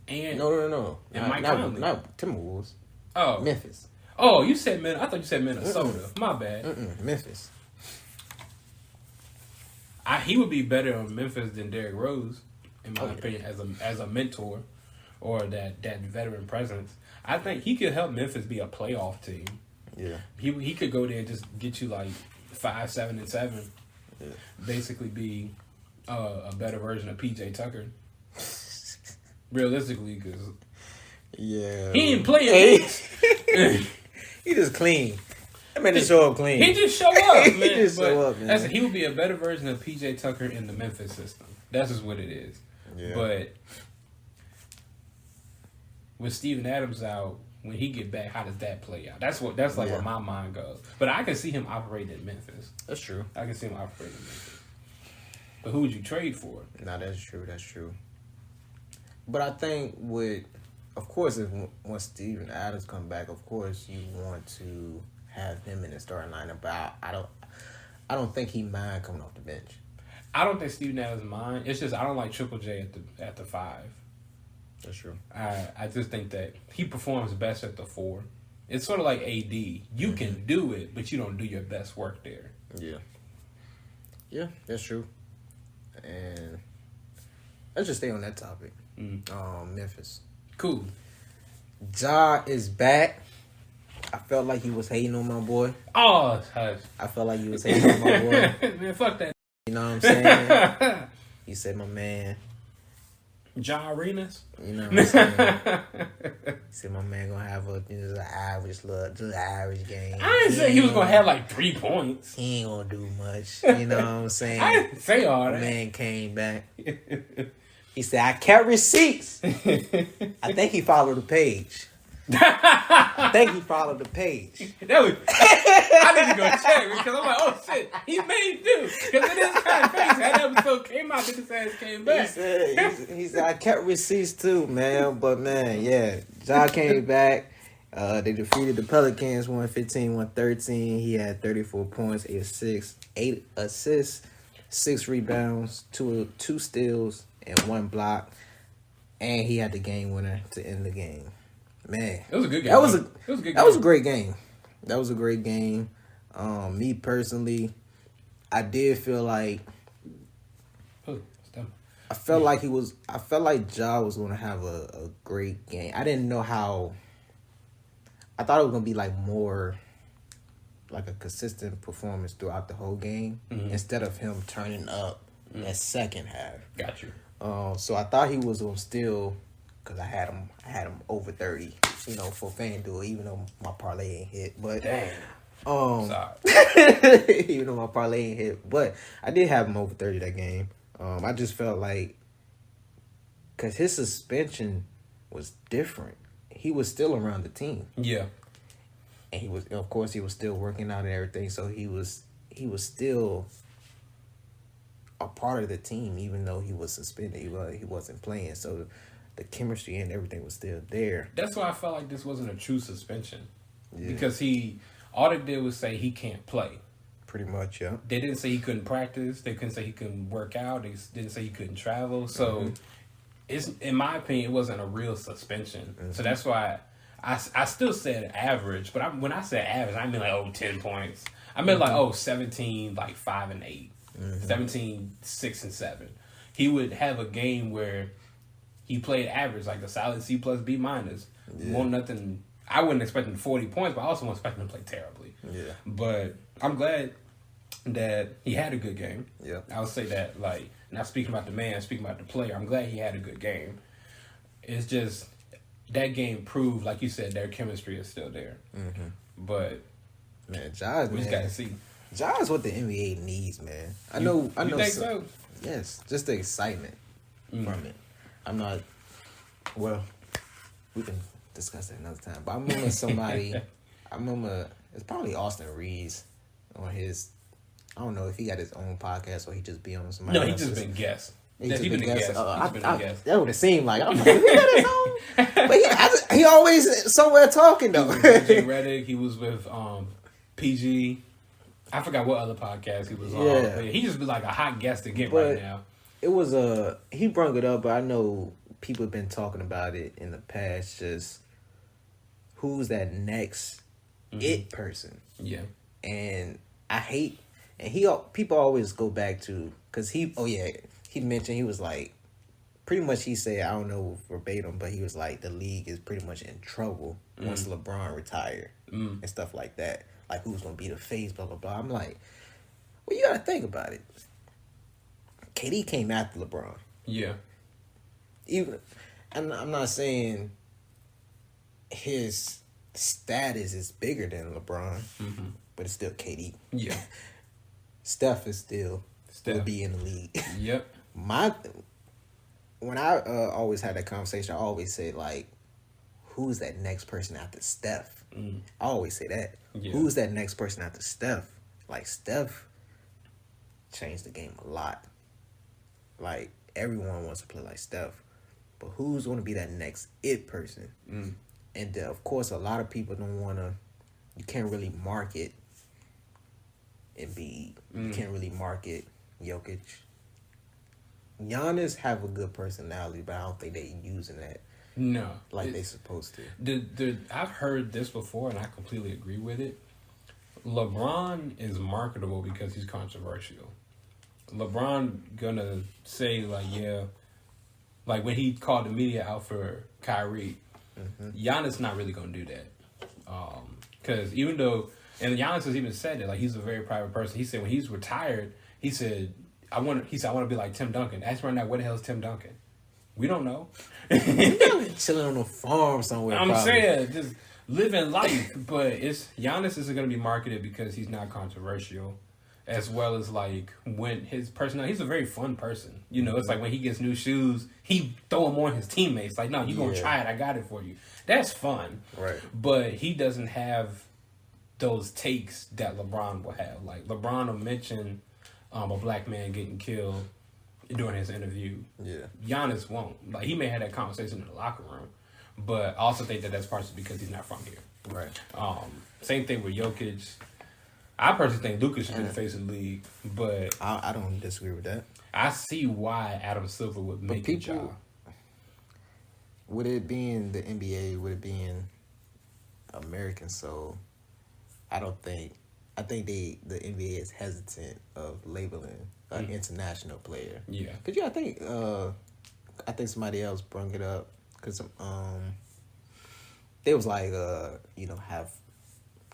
And no. And Mike Conley. Not Timberwolves. Oh. Memphis. Oh, you said I thought you said Minnesota. My bad. Memphis. He would be better on Memphis than Derrick Rose, in my opinion, as a mentor or that veteran presence. I think he could help Memphis be a playoff team. Yeah. He could go there and just get you like 5, 7, and 7. Yeah. Basically be a better version of PJ Tucker. Realistically, because he ain't playing. He just clean. I mean, to show up clean. He just show up, man. He just show up, man. He would be a better version of PJ Tucker in the Memphis system. That's just what it is. Yeah. But with Steven Adams out, when he get back, how does that play out? That's like where my mind goes. But I can see him operating in Memphis. That's true. I can see him operating in Memphis. But who would you trade for? No, that's true. That's true. But I think of course, once Steven Adams come back, of course you want to have him in the starting lineup. But I don't think he mind coming off the bench. I don't think Steven Adams mind. It's just I don't like Triple J at the 5. That's true. I just think that he performs best at the 4. It's sort of like AD. You can do it, but you don't do your best work there. Yeah. Yeah, that's true. And let's just stay on that topic. Memphis. Cool. Ja is back. I felt like he was hating on my boy. Oh, hush. I felt like he was hating on my boy. Man, fuck that. You know what I'm saying? He said, my man. Ja Arenas? You know what I'm saying? He said, my man gonna have an average game. I didn't say he was gonna have like 3 points. He ain't gonna do much. You know what I'm saying? I didn't say all that. The man came back. He said, I kept receipts. I think he followed the page. I think he followed the page. I need to go check because I'm like, oh shit, he made do. Because it is kind of crazy. That episode came out, then his ass came back. He said, I kept receipts too, man. But man, yeah, Ja came back. They defeated the Pelicans 115-113. He had 34 points, 8 assists, 6 rebounds, 2 steals, and 1 block. And he had the game winner to end the game. Man, it was a good game. That was a great game. That was a great game. Me personally, I did feel like I felt like Ja was gonna have a great game. I didn't know how. I thought it was gonna be like more like a consistent performance throughout the whole game instead of him turning up that second half. Got you. So I thought he was gonna still. Cause I had him over 30, for FanDuel, even though my parlay ain't hit. But damn. Sorry. Even though my parlay ain't hit, but I did have him over 30 that game. I just felt like, cause his suspension was different. He was still around the team. Yeah. And he was still working out and everything. So he was still a part of the team, even though he was suspended. He wasn't playing. So the chemistry and everything was still there. That's why I felt like this wasn't a true suspension. Yeah. Because all they did was say he can't play. Pretty much, yeah. They didn't say he couldn't practice. They couldn't say he couldn't work out. They didn't say he couldn't travel. So, it's in my opinion, it wasn't a real suspension. So that's why I still said average. But when I said average, I mean like, 10 points. I meant like, 17, like 5 and 8. 17, 6 and 7. He would have a game where he played average, like a solid C plus B minus. Yeah. Nothing. I wouldn't expect him 40 points, but I also wouldn't expect him to play terribly. Yeah. But I'm glad that he had a good game. Yeah. I would say that, like, not speaking about the man, speaking about the player, I'm glad he had a good game. It's just that game proved, like you said, their chemistry is still there. But man, we just gotta see. Ja is what the NBA needs, man. I know. You think so? Yes, just the excitement from it. I'm not. Well, we can discuss that another time. But I remember somebody. It's probably Austin Reeves on his. I don't know if he got his own podcast or he just be on somebody. No, he just been guest. He's been a guest. That would have seemed like. I'm like, he got his own. But he always somewhere talking though. He was with Jay Reddick. He was with PG. I forgot what other podcast he was on. Yeah. He just be like a hot guest to get right now. It was he brung it up, but I know people have been talking about it in the past. Just who's that next it person? Yeah, and I hate, and people always go back to because he mentioned he was like pretty much he said I don't know verbatim, but he was like the league is pretty much in trouble once LeBron retired and stuff like that. Like who's gonna be the face? Blah blah blah. I'm like, well, you gotta think about it. KD came after LeBron. Yeah. And I'm not saying his status is bigger than LeBron, but it's still KD. Yeah. Steph is still will be in the league. Yep. When I always had that conversation, I always said like, who's that next person after Steph? Mm. I always say that. Yeah. Who's that next person after Steph? Like, Steph changed the game a lot. Like, everyone wants to play like Steph. But who's going to be that next it person? Mm. And, of course, a lot of people don't want to... You can't really market Embiid. You can't really market Jokic. Giannis have a good personality, but I don't think they using that. No, like they supposed to. I've heard this before, and I completely agree with it. LeBron is marketable because he's controversial. LeBron gonna say like, yeah, like when he called the media out for Kyrie, Giannis not really gonna do that. Because even though, and Giannis has even said it, like he's a very private person. He said when he's retired, he said I want to be like Tim Duncan. Ask right now, where the hell is Tim Duncan? We don't know. Chilling on a farm somewhere. I'm saying just living life, but Giannis isn't going to be marketed because he's not controversial, as well as like when his personality. He's a very fun person. You know, it's like when he gets new shoes, he throw them on his teammates. Like, no, you gonna try it? I got it for you. That's fun, right? But he doesn't have those takes that LeBron will have. Like LeBron will mention a black man getting killed during his interview. Yeah, Giannis won't. Like he may have that conversation in the locker room, but I also think that that's partially because he's not from here. Right. Same thing with Jokic. I personally think Lucas should be the face of the league, but I don't disagree with that. I see why Adam Silver would make a job. With it being the NBA, with it being American, so I think the NBA is hesitant of labeling an international player. Yeah. Cause I think somebody else brought it up because they was like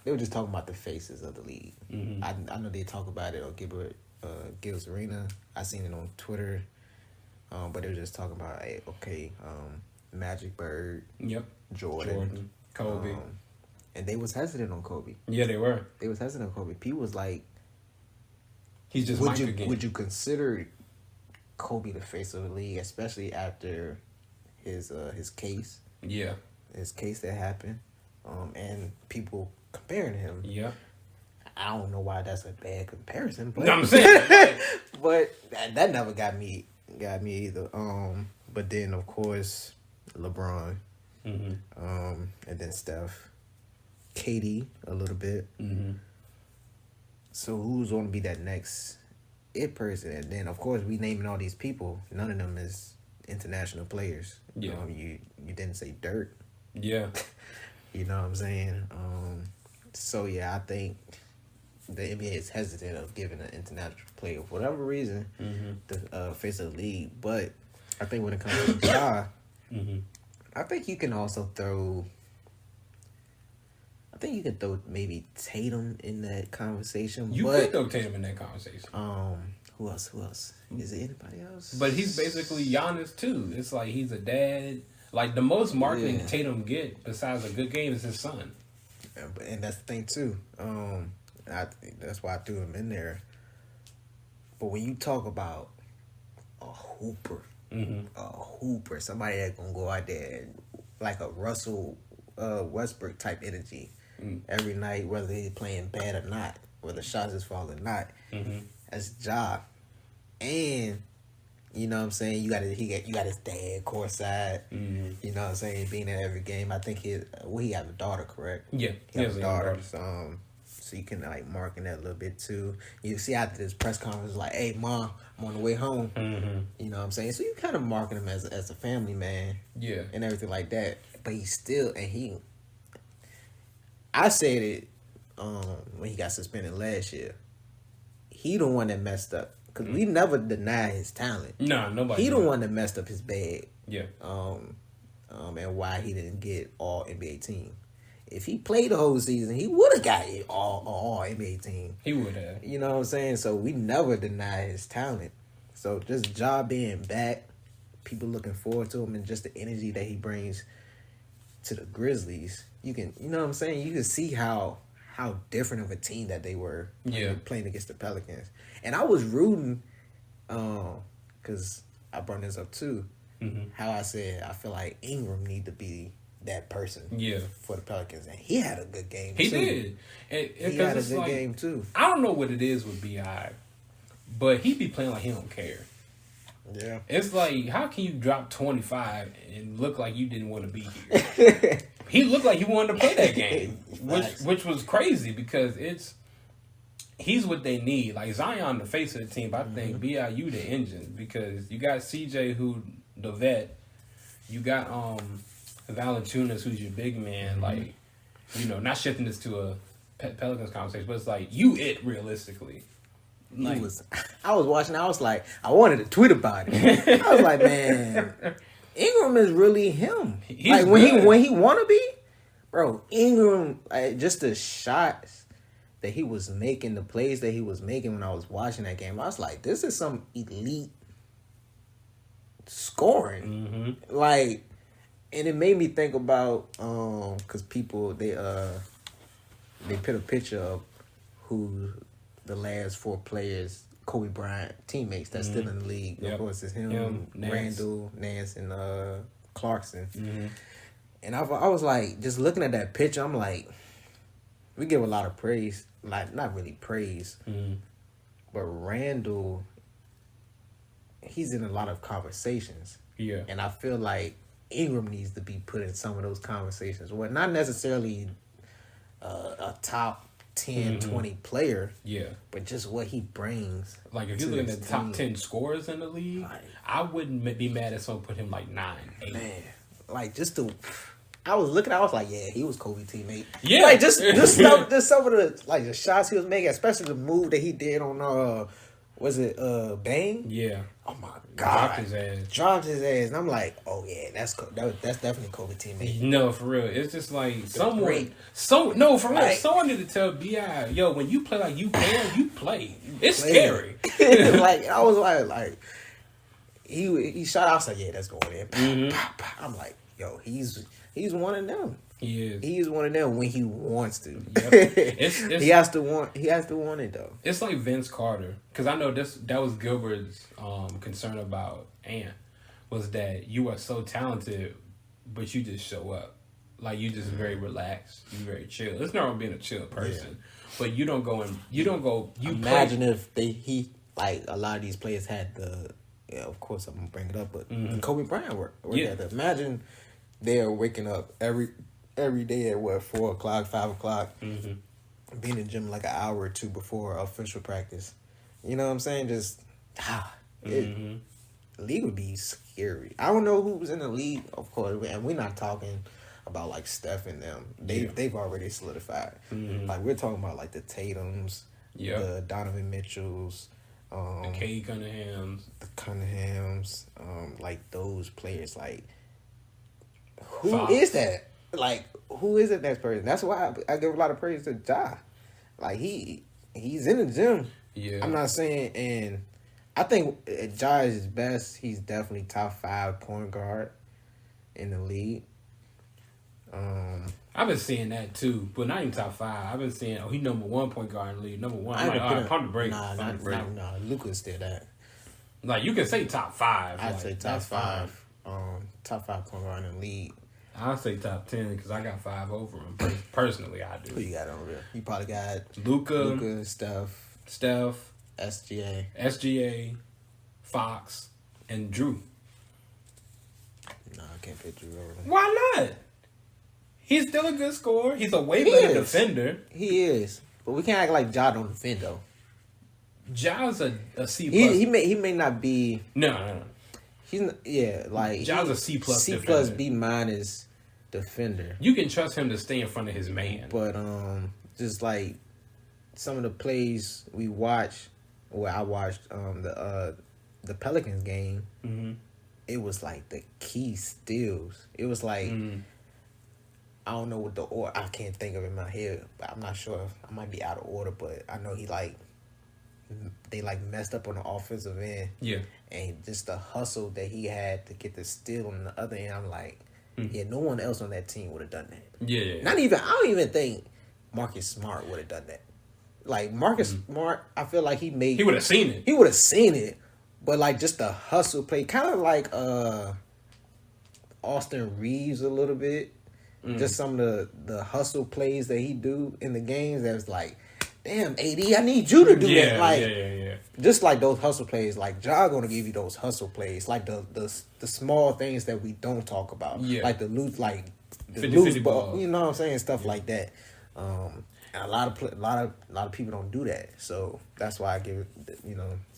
they were just talking about the faces of the league. Mm-hmm. I know they talk about it on Gil's Arena. I seen it on Twitter, but they were just talking about Magic, Bird, Jordan, Kobe. And they was hesitant on Kobe. Yeah, they were. They was hesitant on Kobe. P was like, he's just Mike again. Would you consider Kobe the face of the league, especially after his case? Yeah. His case that happened. And people comparing him. Yeah. I don't know why that's a bad comparison, but no, I'm saying but that never got me either. But then of course LeBron. Mm-hmm. And then Steph. KD a little bit. Mm-hmm. So who's going to be that next it person? And then of course we naming all these people. None of them is international players. Yeah. You didn't say Dirk. Yeah. You know what I'm saying? So yeah, I think the NBA is hesitant of giving an international player for whatever reason the face of the league. But I think when it comes to Ja, I think you can also throw. I think you could throw maybe Tatum in that conversation. You could throw Tatum in that conversation. Who else? Is it anybody else? But he's basically Giannis too. It's like he's a dad. Like the most marketing Tatum get besides a good game is his son. And that's the thing too. That's why I threw him in there. But when you talk about a hooper, somebody that's gonna go out there and, like a Russell Westbrook type energy every night, whether he's playing bad or not, whether shots is falling or not. That's Ja. And you know what I'm saying? You got his dad courtside. You know what I'm saying? Being at every game. I think he have a daughter, correct? Yeah, he has a daughter. So you can like market that a little bit too. You see after this press conference, like, "Hey, Mom, I'm on the way home." You know what I'm saying? So you kind of market him as a family man, and everything like that. But I said it when he got suspended last year. He the one that messed up. Because we never deny his talent. No, nobody. He the one that messed up his bag. Yeah. And why he didn't get all NBA team. If he played the whole season, he would have got it all NBA team. He would have. You know what I'm saying? So we never deny his talent. So just Ja being back, people looking forward to him, and just the energy that he brings to the Grizzlies, you know what I'm saying? You can see how different of a team that they were playing against the Pelicans. And I was rooting, because I brought this up too, how I said I feel like Ingram need to be that person. Yeah. For the Pelicans, and he had a good game. He too. did. He had a good game too. I don't know what it is with Bi, but he be playing like he don't care. Yeah. It's like, how can you drop 25 and look like you didn't want to be here? He looked like he wanted to play that game, which was crazy because he's what they need. Like Zion, the face of the team, I think Bi, you the engine, because you got CJ, who the vet, you got Valanciunas, who's your big man. Like, not shifting this to a Pelicans conversation, but it's like you realistically. Like, I was watching. I was like, I wanted to tweet about it. I was like, man, Ingram is really him. Like when he wanna be, bro. Ingram, just the shots that he was making, the plays that he was making when I was watching that game, I was like, this is some elite scoring. Like, and it made me think about because people they put a picture of who the last 4 players, Kobe Bryant teammates that's still in the league. Yep. Of course, it's him, Randall, Nance, and Clarkson. And I was like, just looking at that picture, I'm like, we give a lot of praise, like not really praise, but Randall, he's in a lot of conversations. Yeah, and I feel like Ingram needs to be put in some of those conversations. Well, not necessarily a top 10, 20 player. Yeah. But just what he brings. Like, if you're looking at the top 10 scorers in the league, I wouldn't be mad if someone put him like 9, 8. Man, like, I was looking, I was like, yeah, he was Kobe teammate. Yeah. Like, just some of the, like, the shots he was making, especially the move that he did on, was it Bang? Yeah. Oh my God. Dropped his ass. And I'm like, oh yeah, that's definitely Kobe teammate. No, for real. It's just like someone needed to tell B.I., yo, when you play like you can, you play. It's scary. Like, I was like he shot out, I was like, yeah, that's going in. I'm like, yo, he's one of them. He is. He's one of them when he wants to. Yep. He has to want it though. It's like Vince Carter, because I know that was Gilbert's concern about Ant, was that you are so talented, but you just show up. Like, you just very relaxed, you very chill. There's nothing wrong being a chill person, but you don't go. Imagine if like a lot of these players had of course I'm gonna bring it up, but Kobe Bryant work at that. Imagine they are waking up every day at 4 o'clock, 5 o'clock, being in the gym like an hour or 2 before official practice. You know what I'm saying? Just the league would be scary. I don't know who's in the league, of course, and we're not talking about like Steph and them. They've already solidified. Like, we're talking about like the Tatums, the Donovan Mitchells, the Cade Cunninghams, like those players. Like, who is that? Like, who is it next person? That's why I give a lot of praise to Ja. Like, he's in the gym. Yeah. I'm not saying, and I think Ja is his best. He's definitely top 5 point guard in the league. I've been seeing that too, but not even top 5. I've been seeing, he number 1 point guard in the league. Number 1. I'm like, all right, pump the brakes. Nah, Luka's still that. Like, you can say top 5. I'd say top 5. Top 5 point guard in the league. I'll say top 10 because I got 5 over him. Personally, I do. Who you got over there? You probably got Luka, Steph, SGA, Fox, and Drew. No, I can't put Drew over there. Why not? He's still a good scorer. He's a way better defender. He is, but we can't act like Ja don't defend though. Ja's a C+. He may not be. No. He's like Ja's a C+. C plus B minus defender. You can trust him to stay in front of his man. But just like some of the plays we watched, where I watched the Pelicans game, it was like the key steals. It was like I don't know what the order. I can't think of it in my head, but I'm not sure. I might be out of order, but I know they messed up on the offensive end. Yeah. And just the hustle that he had to get the steal on the other end, I'm like, no one else on that team would have done that. Yeah. I don't even think Marcus Smart would have done that. Like, Marcus Smart, I feel like he would have seen it. He would have seen it, but like just the hustle play, kind of like Austin Reeves a little bit. Just some of the hustle plays that he do in the games. That's like, damn, AD, I need you to do that. Like, just like those hustle plays. Like, Ja gonna give you those hustle plays. Like the small things that we don't talk about. Yeah. Like the loose ball. You know what I'm saying? Stuff like that. And a lot of people don't do that. So that's why I give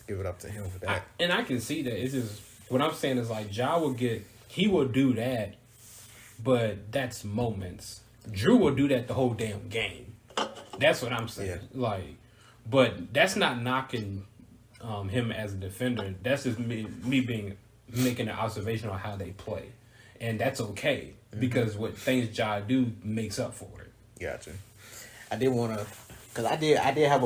it up to him for that. And I can see that. It's just what I'm saying is like Ja he will do that, but that's moments. Drew will do that the whole damn game. That's what I'm saying. Yeah. Like, but that's not knocking him as a defender. That's just me making an observation on how they play, and that's okay because what things Ja do makes up for it. Gotcha. I did want to, cause I did have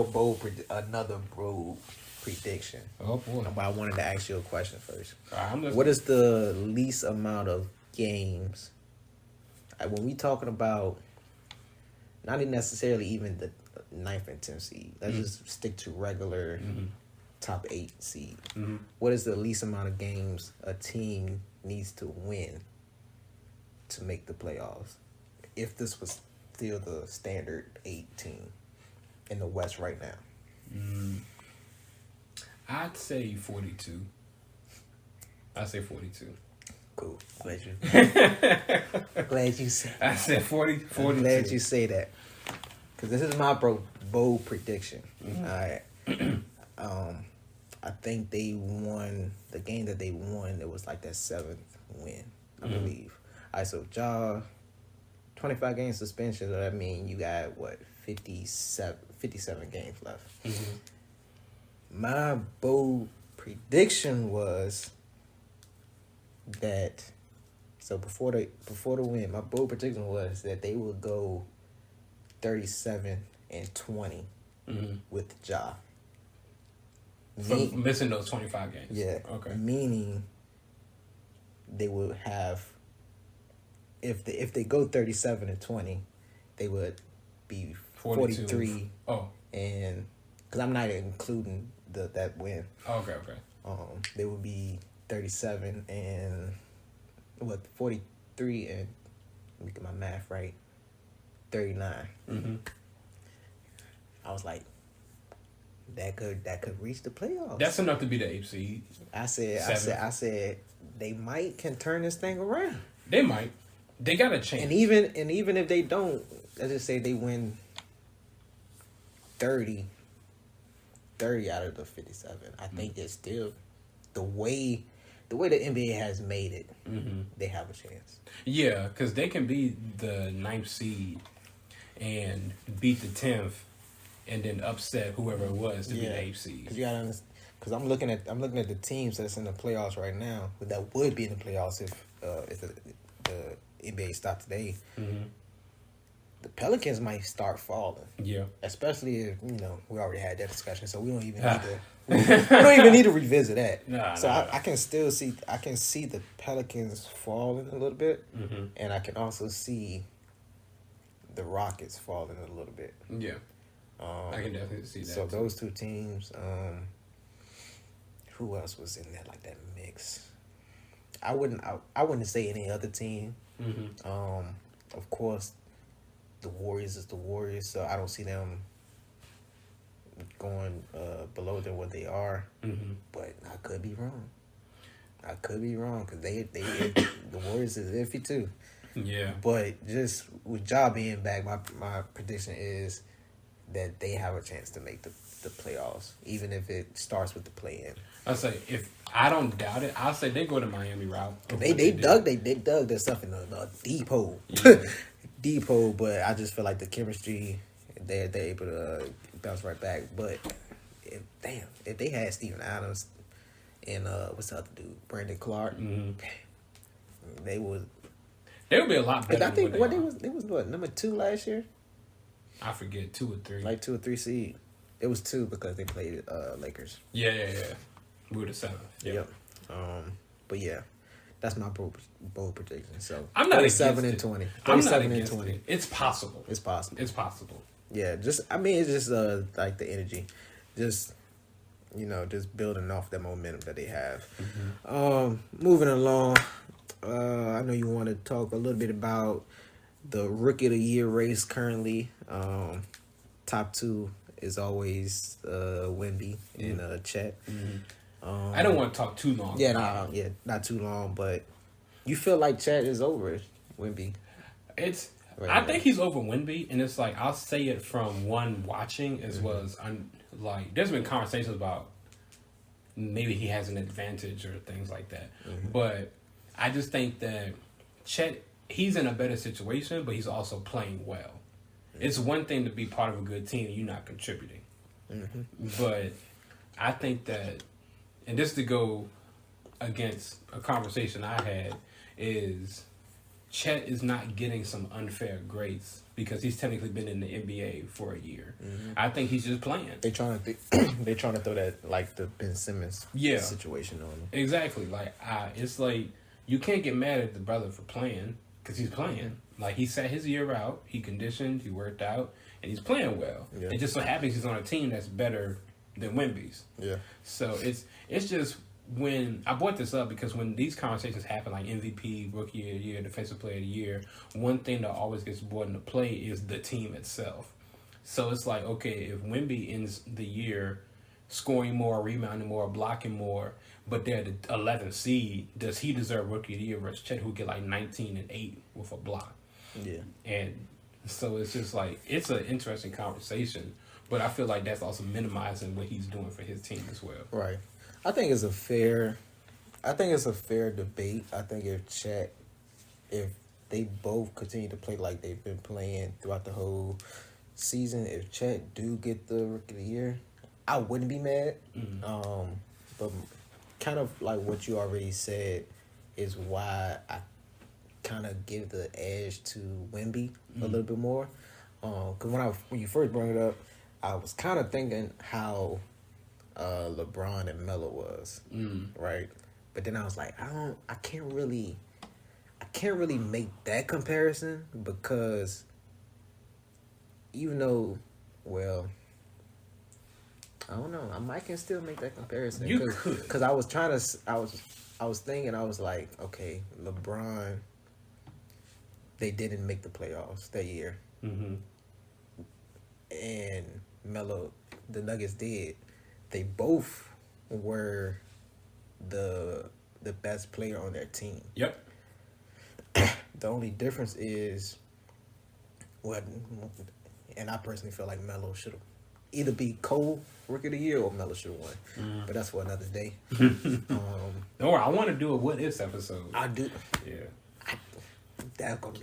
another bold prediction. Oh boy! But I wanted to ask you a question first. Right, what is the least amount of games? When we talking about, not necessarily even the 9th and 10th seed. Let's just stick to regular top 8 seed. What is the least amount of games a team needs to win to make the playoffs? If this was still the standard 8 team in the West right now. I'd say 42. I'd say 42. Cool. Glad you said that. I said 42. I'm glad you say that. Because this is my bold prediction. All right. I think they won the game that they won. It was like that 7th win, I believe. All right, so 25 game suspension. So that means you got 57 games left. My bold prediction was that. So before the win, my bold prediction was that they would go 37-20 with Ja. From missing those 25 games. Yeah. Okay. Meaning they would have, if they go 37-20, they would be 43. Oh. And because I'm not including that win. Okay. They would be 37 and 43 and, let me get my math right, 39. I was like, that could reach the playoffs. That's enough to be the 8th seed. I said they can turn this thing around. They might. They got a chance. And even if they don't, let's just say they win 30 out of the 57. I think it's still the way the NBA has made it. They have a chance. Yeah, because they can be the 9th seed and beat the 10th, and then upset whoever it was to be the 8th seed. Because you gotta understand. Because I'm looking at the teams that's in the playoffs right now, that would be in the playoffs if the NBA stopped today. The Pelicans might start falling. Yeah. Especially if, we already had that discussion, so we don't even need to revisit that. I can still see the Pelicans falling a little bit, and I can also see the Rockets falling a little bit. Yeah. I can definitely see that. So those two teams, who else was in there like that mix? I wouldn't say any other team. Of course, the Warriors is the Warriors, so I don't see them going below than what they are. But I could be wrong because the Warriors is iffy too. Yeah. But just with Ja being back, my prediction is that they have a chance to make the playoffs, even if it starts with the play-in. I say, if I don't doubt it, I'll say they go the Miami route. They dug their stuff in a deep hole. Yeah. Deep hole, but I just feel like the chemistry, they're able to bounce right back. But if they had Steven Adams and what's the other dude, Brandon Clark, they would be a lot better. I think they was number 2 last year. I forget, 2 or 3. Like 2 or 3 seed. It was 2 because they played Lakers. Yeah. We were the 7th. Yep. But yeah, that's my bold prediction. So I'm not 37-20. 37-20. It's possible. It's possible. Yeah, it's just like the energy, just building off that momentum that they have. Moving along, I know you want to talk a little bit about the Rookie of the Year race currently. Top two is always Wemby and Chet. Mm-hmm. I don't want to talk too long. Yeah, not too long, but you feel like Chet is over Wemby. It's. Right I think he's over Wemby, and it's like I'll say it from one watching as well as like there's been conversations about maybe he has an advantage or things like that, but I just think that Chet he's in a better situation, but he's also playing well. It's one thing to be part of a good team and you're not contributing, but I think that, and this to go against a conversation I had is. Chet is not getting some unfair grace because he's technically been in the NBA for a year. I think he's just playing. They trying to throw that like the Ben Simmons situation on him. Exactly. Like it's like you can't get mad at the brother for playing because he's playing. Like he sat his year out, he conditioned, he worked out, and he's playing well. Yeah. It just so happens he's on a team that's better than Wemby's. Yeah. So it's just. When I brought this up because when these conversations happen, like MVP, Rookie of the Year, Defensive Player of the Year, one thing that always gets brought into play is the team itself. So it's like, okay, if Wemby ends the year scoring more, rebounding more, blocking more, but they're the 11th seed, does he deserve Rookie of the Year versus Chet, who get like 19 and 8 with a block? Yeah. And so it's just like, it's an interesting conversation, but I feel like that's also minimizing what he's doing for his team as well. Right. I think it's a fair debate. I think if they both continue to play like they've been playing throughout the whole season, if Chet do get the Rookie of the Year, I wouldn't be mad. But kind of like what you already said is why I kind of give the edge to Wemby a little bit more. Because when you first brought it up, I was kind of thinking how LeBron and Melo was, right? But then I was like, I can't really make that comparison because even though, well, I don't know, I might can still make that comparison. You could, because I was thinking, I was like, okay, LeBron, they didn't make the playoffs that year, and Melo, the Nuggets did. They both were the best player on their team. Yep. The only difference is, and I personally feel like Melo should have either be Rookie of the Year or Melo should have won. But that's for another day. Don't worry, I want to do a what ifs episode. I do. Yeah. That's gonna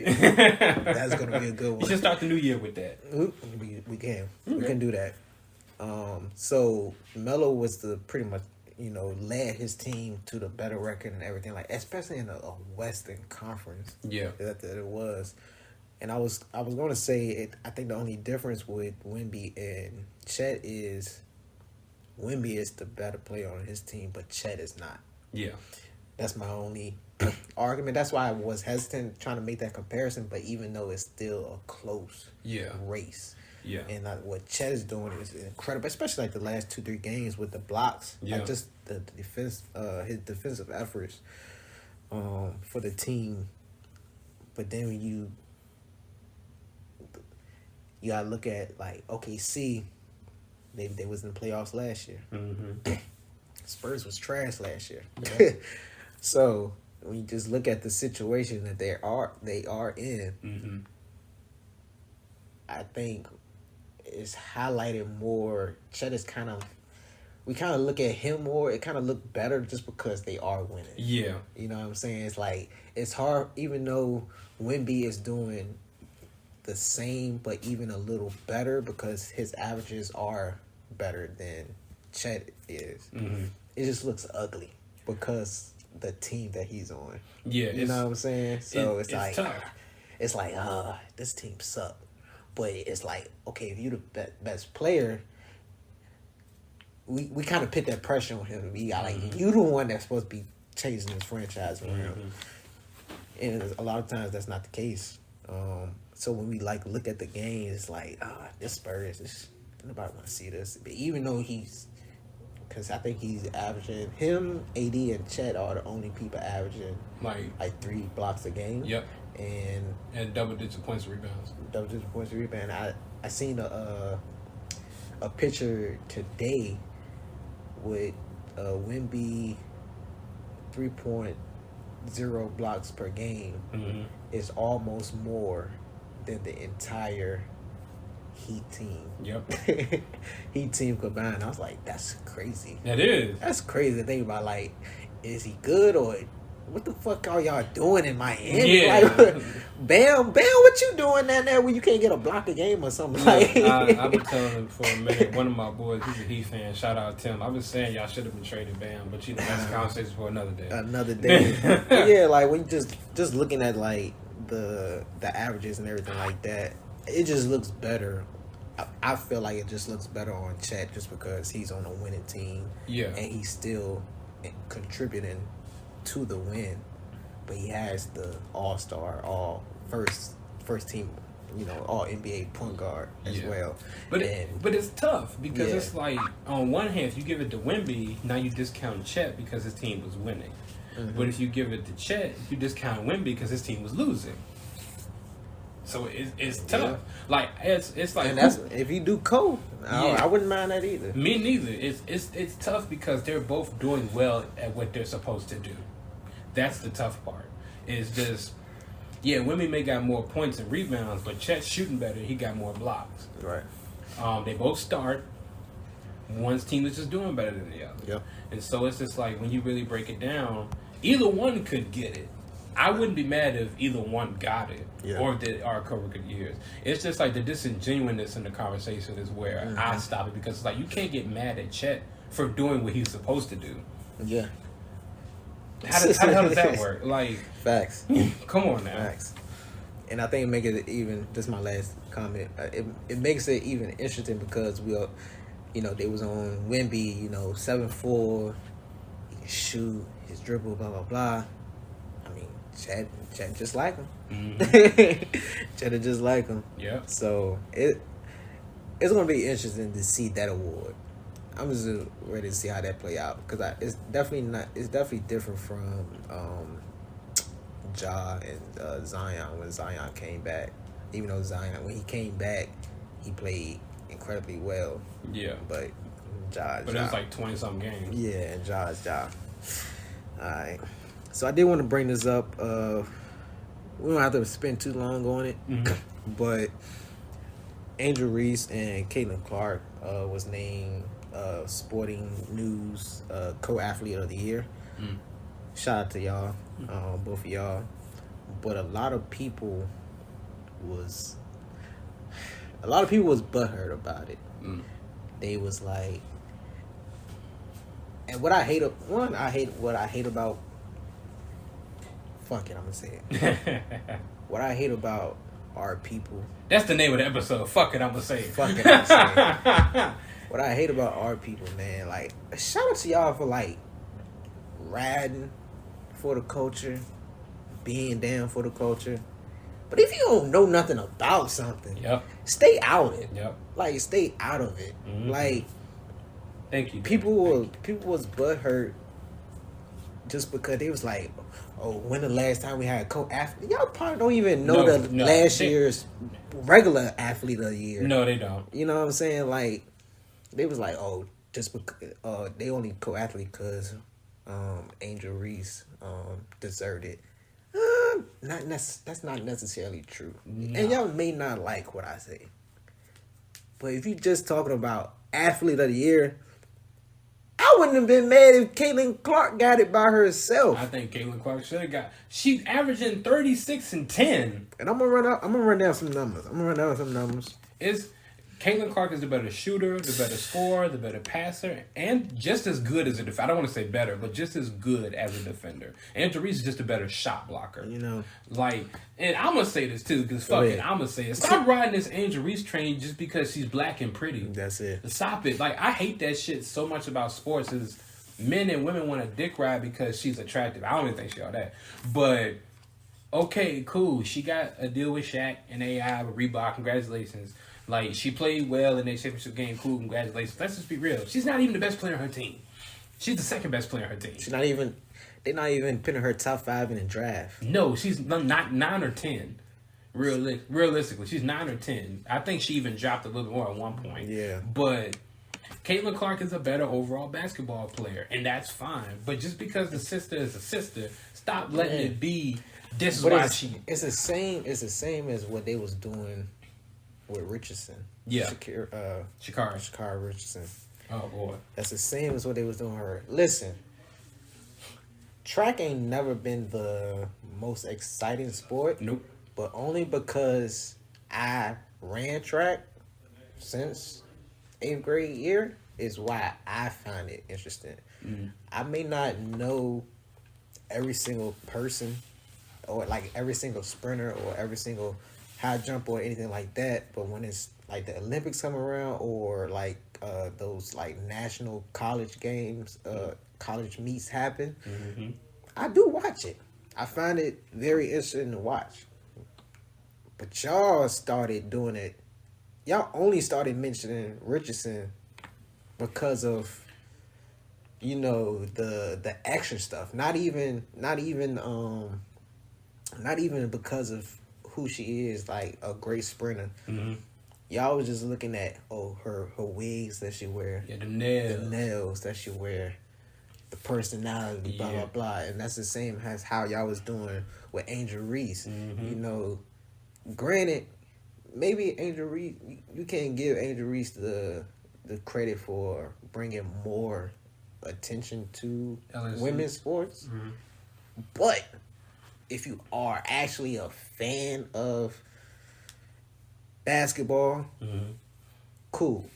be a good one. You should start the new year with that. We can. Okay. We can do that. So Melo was pretty much, led his team to the better record and everything, like especially in a Western Conference. Yeah, that it was. And I was going to say it. I think the only difference with Wemby and Chet is Wemby is the better player on his team, but Chet is not. Yeah, that's my only argument. That's why I was hesitant trying to make that comparison. But even though it's still a close race. Yeah, and what Chet is doing is incredible, especially like the last 2-3 games with the blocks. Yeah, like just the defense, his defensive efforts, for the team. But then when you gotta look at like OKC, they was in the playoffs last year. Spurs was trash last year. Yeah. So when you just look at the situation that they are in, I think it's highlighted more. Chet is we kind of look at him more. It kind of look better just because they are winning. Yeah. You know what I'm saying? It's like, it's hard, even though Wemby is doing the same, but even a little better because his averages are better than Chet is. It just looks ugly because the team that he's on. Yeah. You know what I'm saying? So it's like, tough. It's like, this team sucks. But it's like, okay, if you're the best player, we kind of put that pressure on him. We got like, you the one that's supposed to be chasing this franchise around. And a lot of times that's not the case. So when we like look at the game, it's like, this Spurs, nobody want to see this. But even though because I think he's averaging, him, AD, and Chet are the only people averaging like 3 blocks a game. Yep. and double-digit points and rebounds. Double-digit points and rebound. I seen a picture today with Wemby 3.0 blocks per game is almost more than the entire Heat team. Yep. Heat team combined. I was like, that's crazy. It is. That's crazy to think about. Like, is he good or what the fuck are y'all doing in Miami? Yeah. Like, Bam, what you doing down there when you can't get a block a game or something? Like, I've been telling him for a minute. One of my boys, he's a Heat fan. Shout out Tim. I've been saying y'all should have been traded Bam, but that's a conversation for another day. Another day. Yeah, like when you just looking at like the averages and everything like that, it just looks better. I feel like it just looks better on Chet just because he's on a winning team. Yeah. And he's still contributing to the win. But he has the all-star, first team, all NBA point guard as well. But it's tough because it's like, on one hand, if you give it to Wemby, now you discount Chet because his team was winning. Mm-hmm. But if you give it to Chet, you discount Wemby because his team was losing. So it's tough. Yeah. Like it's like, and that's if you do co, I wouldn't mind that either. Me neither. It's tough because they're both doing well at what they're supposed to do. That's the tough part. It's just Wemby may got more points and rebounds, but Chet's shooting better. He got more blocks. Right. They both start. One's team is just doing better than the other. Yep. And so it's just like when you really break it down, either one could get it. I wouldn't be mad if either one got it or did our couple good years. It's just like the disingenuousness in the conversation is where I stop it because it's like you can't get mad at Chet for doing what he's supposed to do. Yeah. How the hell does that work? Like, facts. Come on now. Facts. And I think it makes it even. This is my last comment. It makes it even interesting because they was on Wemby. 7'4", he can shoot, his dribble, blah blah blah. I mean, Chet just like him. Mm-hmm. Chet is just like him. Yeah. So it's gonna be interesting to see that award. I'm just ready to see how that play out because it's definitely different from Ja and Zion when Zion came back. Even though Zion, when he came back, he played incredibly well. Yeah. But Ja. But it was like 20-something games. Yeah, and Ja is Ja. All right. So I did want to bring this up. We don't have to spend too long on it, but Angel Reese and Caitlin Clark was named Sporting News Co-Athlete of the Year. Shout out to y'all, both of y'all. But a lot of people was butthurt about it. They was like, and what I hate about. Fuck it, I'm gonna say it. What I hate about our people. That's the name of the episode. Fuck it, I'm gonna say it. Fuck it, I'm gonna say it. What I hate about our people, man, like, shout out to y'all for like riding for the culture, being down for the culture. But if you don't know nothing about something, stay out of it. Like, stay out of it. Like, thank you. People was butthurt just because they was like, oh, when the last time we had a co-athlete? Y'all probably don't even know last year's regular athlete of the year. No, they don't. You know what I'm saying? Like, they was like, oh, just because they only co-athlete because Angel Reese deserved it. That's not necessarily true. No. And y'all may not like what I say. But if you just talking about athlete of the year, I wouldn't have been mad if Caitlin Clark got it by herself. I think Caitlin Clark should have got. She's averaging 36 and 10. And I'm gonna run down some numbers. Caitlin Clark is the better shooter, the better scorer, the better passer, and just as good as a defender. I don't want to say better, but just as good as a defender. Angel Reese is just a better shot blocker. Like, and I'm gonna say this too, because fuck it, I'm gonna say it. Stop riding this Angel Reese train just because she's black and pretty. That's it. Stop it. Like, I hate that shit so much about sports. Is men and women want to dick ride because she's attractive. I don't even think she all that, but. Okay, cool. She got a deal with Shaq and AI with Reebok. Congratulations. Like, she played well in their championship game. Cool, congratulations. Let's just be real. She's not even the best player on her team. She's the second best player on her team. She's not even They're not even putting her top 5 in the draft. No, she's not 9 or 10. Realistically, she's 9 or 10. I think she even dropped a little bit more at one point. Yeah. But Caitlin Clark is a better overall basketball player, and that's fine. But just because the sister is a sister, stop letting it be. This is why it's the same. It's the same as what they was doing with Richardson. Yeah. Shakara Richardson. Oh boy. That's the same as what they was doing with her. Listen, track ain't never been the most exciting sport. Nope. But only because I ran track since 8th grade year is why I find it interesting. Mm-hmm. I may not know every single person or like every single sprinter or every single high jump or anything like that, but when it's like the Olympics come around or like those like national college games, college meets happen, mm-hmm. I do watch it. I find it very interesting to watch. But y'all started doing it. Y'all only started mentioning Richardson because of, you know, the extra stuff. Not even because of who she is, like a great sprinter. Mm-hmm. Y'all was just looking at her wigs that she wear, the nails that she wear, the personality, blah blah blah, and that's the same as how y'all was doing with Angel Reese. Mm-hmm. You know, granted, maybe Angel Reese, you can't give Angel Reese the credit for bringing more attention to women's sports, mm-hmm. but if you are actually a fan of basketball, mm-hmm. cool,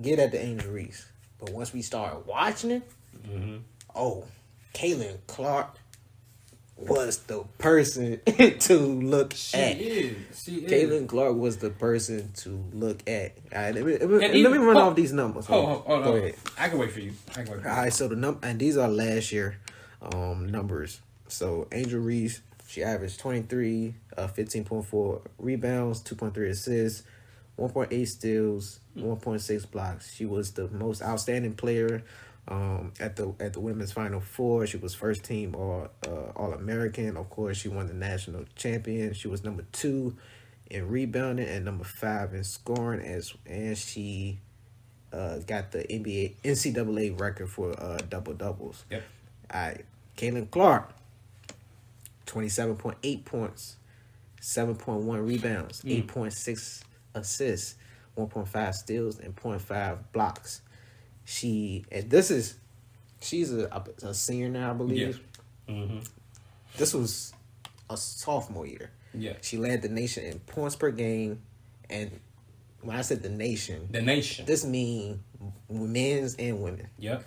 get at the Angel Reese. But once we start watching it, mm-hmm. Caitlin Clark was the person to look at. She is. Caitlin Clark was the person to look at. All right, let me run off these numbers. Go ahead. I can wait for you. All right, so and these are last year numbers. So Angel Reese, she averaged 23, 15.4 rebounds, 2.3 assists, 1.8 steals, 1.6 blocks. She was the most outstanding player at the women's Final Four. She was first team All-American. Of course, she won the national champion. She was number 2 in rebounding and number 5 in scoring, and she got the NCAA record for double doubles. Yep. All right, Caitlin Clark, 27.8 points, 7.1 rebounds, 8.6 assists, 1.5 steals, and 0.5 blocks. She's a senior now, I believe. Yeah. Mm-hmm. This was a sophomore year. Yeah. She led the nation in points per game, and when I said the nation, this means men's and women. Yep.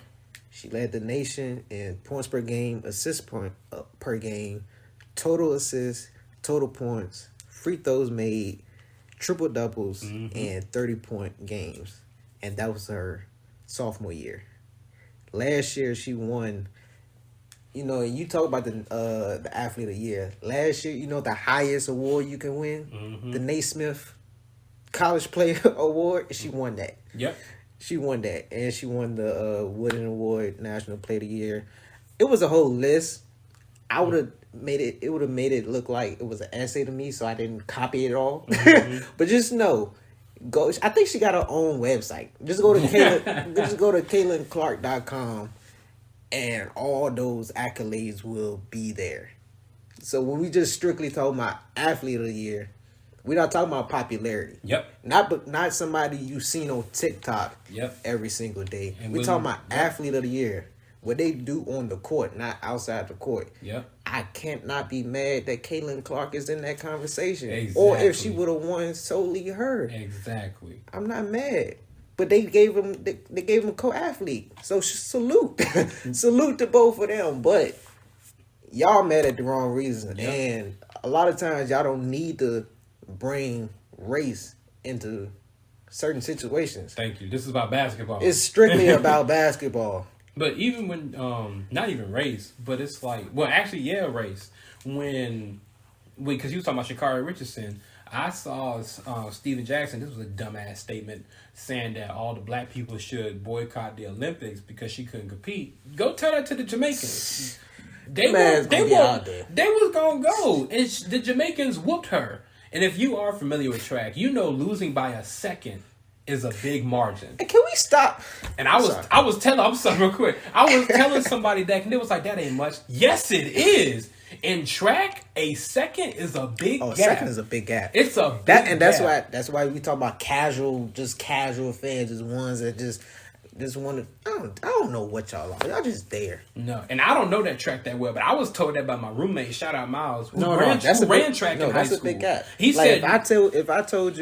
She led the nation in points per game, assists per game, total assists, total points, free throws made, triple doubles, mm-hmm. and 30-point games, and that was her sophomore year. Last year she won. You know, you talk about the athlete of the year. Last year, you know the highest award you can win, mm-hmm. the Naismith College Player Award. She won that. Yep. She won that, and she won the Wooden Award National Player of the Year. It was a whole list. I would have made it. It would have made it look like it was an essay to me, so I didn't copy it all. Mm-hmm. But just know, go. I think she got her own website. Just go to CaitlinClark.com, and all those accolades will be there. So when we just strictly talk about athlete of the year, we're not talking about popularity. Yep. Not somebody you've seen on TikTok. Yep. Every single day. We're talking about athlete of the year. What they do on the court, not outside the court. Yep. I can't not be mad that Caitlin Clark is in that conversation. Exactly. Or if she would have won solely her. Exactly. I'm not mad. But they gave him a co-athlete. So salute. Salute to both of them. But y'all mad at the wrong reason. Yep. And a lot of times y'all don't need to bring race into certain situations. Thank you. This is about basketball. It's strictly about basketball. But even when, not even race, but it's like, well, actually, yeah, race. Because you were talking about Sha'Carri Richardson, I saw Steven Jackson, this was a dumbass statement, saying that all the black people should boycott the Olympics because she couldn't compete. Go tell that to the Jamaicans. They was gonna go, and the Jamaicans whooped her. And if you are familiar with track, you know losing by a second is a big margin. Can we stop? And I'm sorry, real quick. I was telling somebody that, and it was like, that ain't much. Yes, it is. In track, a second is a big gap. A second is a big gap. It's a big gap. That's why we talk about casual fans, just ones that just want to. I don't know what y'all are. Y'all just there. No, and I don't know that track that well, but I was told that by my roommate. Shout out Miles. Who ran track in high school. That's a big gap. He said, if I told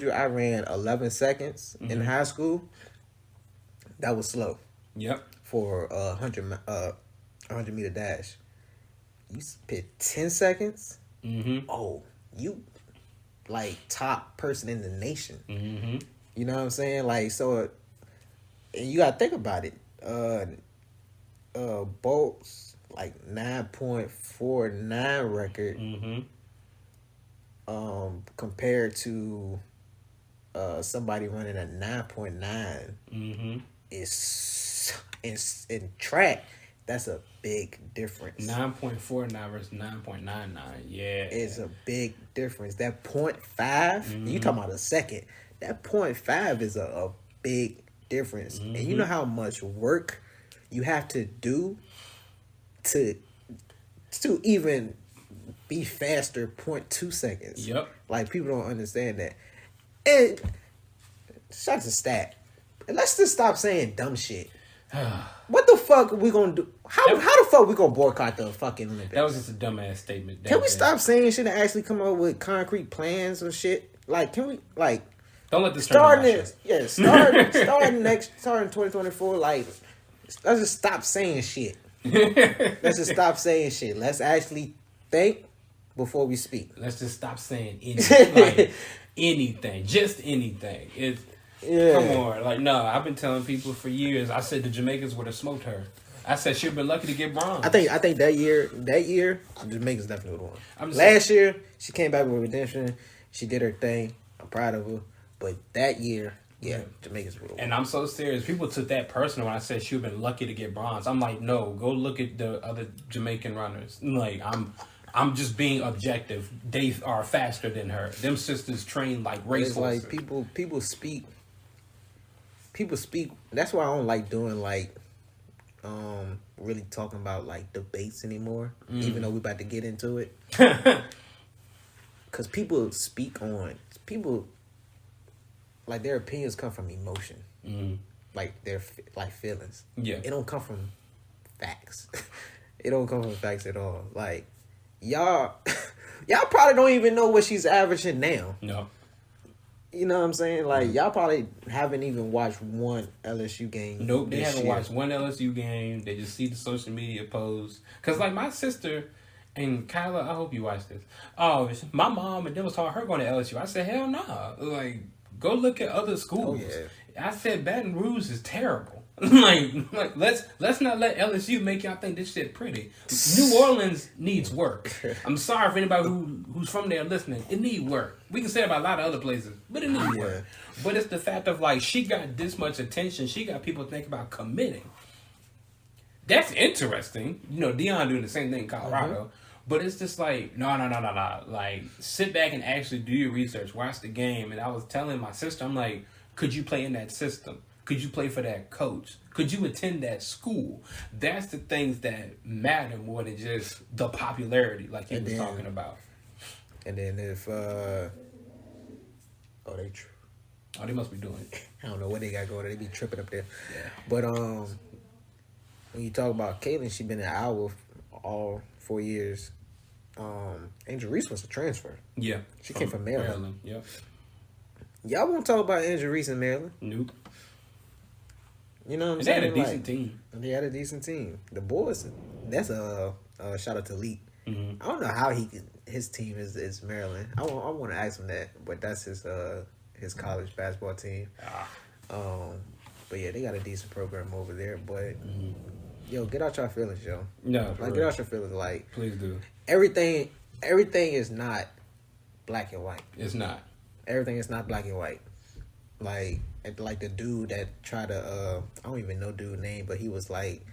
you I ran 11 seconds in high school, that was slow. Yep. For a 100 meter dash. You spit 10 seconds. Mm-hmm. Oh, you like top person in the nation. Mm-hmm. You know what I'm saying? Like, so, and you gotta think about it. Bolt's like 9.49 record. Mm-hmm. Compared to somebody running a 9.9. Mm-hmm. Is in track. That's a big difference. 9.49 versus 9.99. Yeah. It's a big difference. That 0.5, you talking about a second. That 0.5 is a big difference. And you know how much work you have to do to even be faster 0.2 seconds. Yep. Like, people don't understand that. And shout to stat. And let's just stop saying dumb shit. What the fuck are we gonna do? How the fuck we gonna boycott the fucking Olympics? That was just a dumbass statement. Can we stop saying shit and actually come up with concrete plans or shit? Like, can we, like, don't let this starting 2024, like, let's just stop saying shit. Let's just stop saying shit. Let's actually think before we speak. Let's just stop saying anything. Like, anything. Just anything. Come on. Like, no, I've been telling people for years, I said the Jamaicans would have smoked her. I said she'd been lucky to get bronze. I think that year, the Jamaicans definitely would have won. Last year, she came back with redemption. She did her thing. I'm proud of her. But that year, Jamaicans would have won. And I'm so serious. People took that personal when I said she'd been lucky to get bronze. I'm like, no, go look at the other Jamaican runners. Like, I'm just being objective. They are faster than her. Them sisters train like racehorses. It's like people speak. That's why I don't like doing like really talking about like debates anymore, even though we're about to get into it. Because people like their opinions come from emotion, like their like feelings. Yeah, it don't come from facts. It don't come from facts at all. Like y'all probably don't even know what she's averaging now. No. You know what I'm saying? Like, y'all probably haven't even watched one LSU game. Nope, they haven't watched one LSU game. They just see the social media posts. Because, like, my sister and Kyla, I hope you watch this. Oh, my mom and them was talking her going to LSU. I said, hell nah. Like, go look at other schools. Oh, yeah. I said, Baton Rouge is terrible. like let's not let LSU make y'all think this shit pretty. New Orleans needs work. I'm sorry for anybody who's from there listening. It need work. We can say about a lot of other places, but it needs work. But it's the fact of like she got this much attention. She got people thinking about committing. That's interesting. You know, Dion doing the same thing in Colorado. But it's just like, no. Like, sit back and actually do your research. Watch the game. And I was telling my sister, I'm like, could you play in that system? Could you play for that coach? Could you attend that school? That's the things that matter more than just the popularity, like you was talking about. And then if, they must be doing it. I don't know what they got going. They be tripping up there. Yeah. But when you talk about Caitlin, she been in Iowa all 4 years. Angel Reese was a transfer. Yeah. She came from Maryland. Yep. Y'all won't talk about Angel Reese in Maryland. Nope. You know what I'm saying? They had a decent team. They had a decent team. The boys, that's a shout out to Leak. Mm-hmm. I don't know how his team is Maryland. I want to ask him that, but that's his college basketball team. But yeah, they got a decent program over there. But yo, get out your feelings, yo. No, like get out your feelings. Like, please do. Everything is not black and white. It's not. Everything is not black and white. Like the dude that tried to I don't even know dude's name, but he was like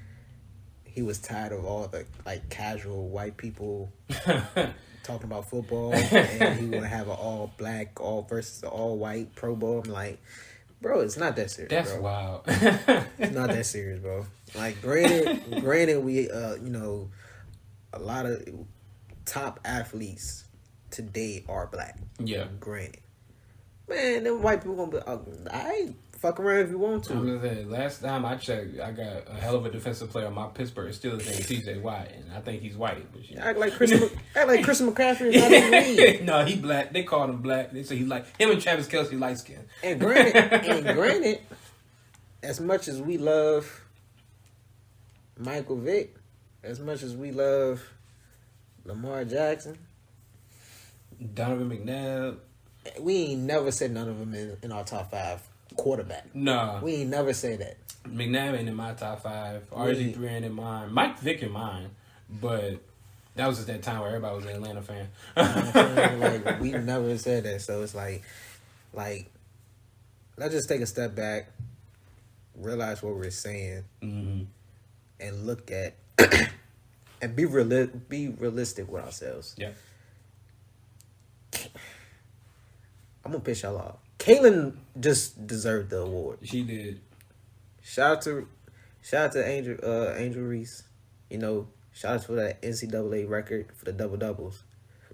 he was tired of all the like casual white people talking about football, and he want to have an all black, all versus all white Pro Bowl. I'm like, bro, it's not that serious. That's bro. wild. It's not that serious, bro. Like, granted, we, you know, a lot of top athletes today are black. Yeah. Granted. Man, them white people gonna be, I fuck around if you want to. I'm gonna say, last time I checked, I got a hell of a defensive player on my Pittsburgh Steelers named TJ Watt, and I think he's white. But Act like Chris McCaffrey is not in the league. No, he black. They called him black. They say he's like him and Travis Kelce light skin. And granted, as much as we love Michael Vick, as much as we love Lamar Jackson, Donovan McNabb, we ain't never said none of them in our top 5 quarterback. nah. We ain't never say that. McNabb ain't in my top 5. RG3 ain't in mine. Mike Vick in mine, but that was just that time where everybody was an Atlanta fan. You know what I'm saying? Like, we never said that. So it's like, let's just take a step back, realize what we're saying, and look at and be realistic with ourselves. Yeah. I'm gonna piss y'all off. Kaylin just deserved the award. She did. Shout out to Angel Reese. You know, shout out for that NCAA record for the double doubles.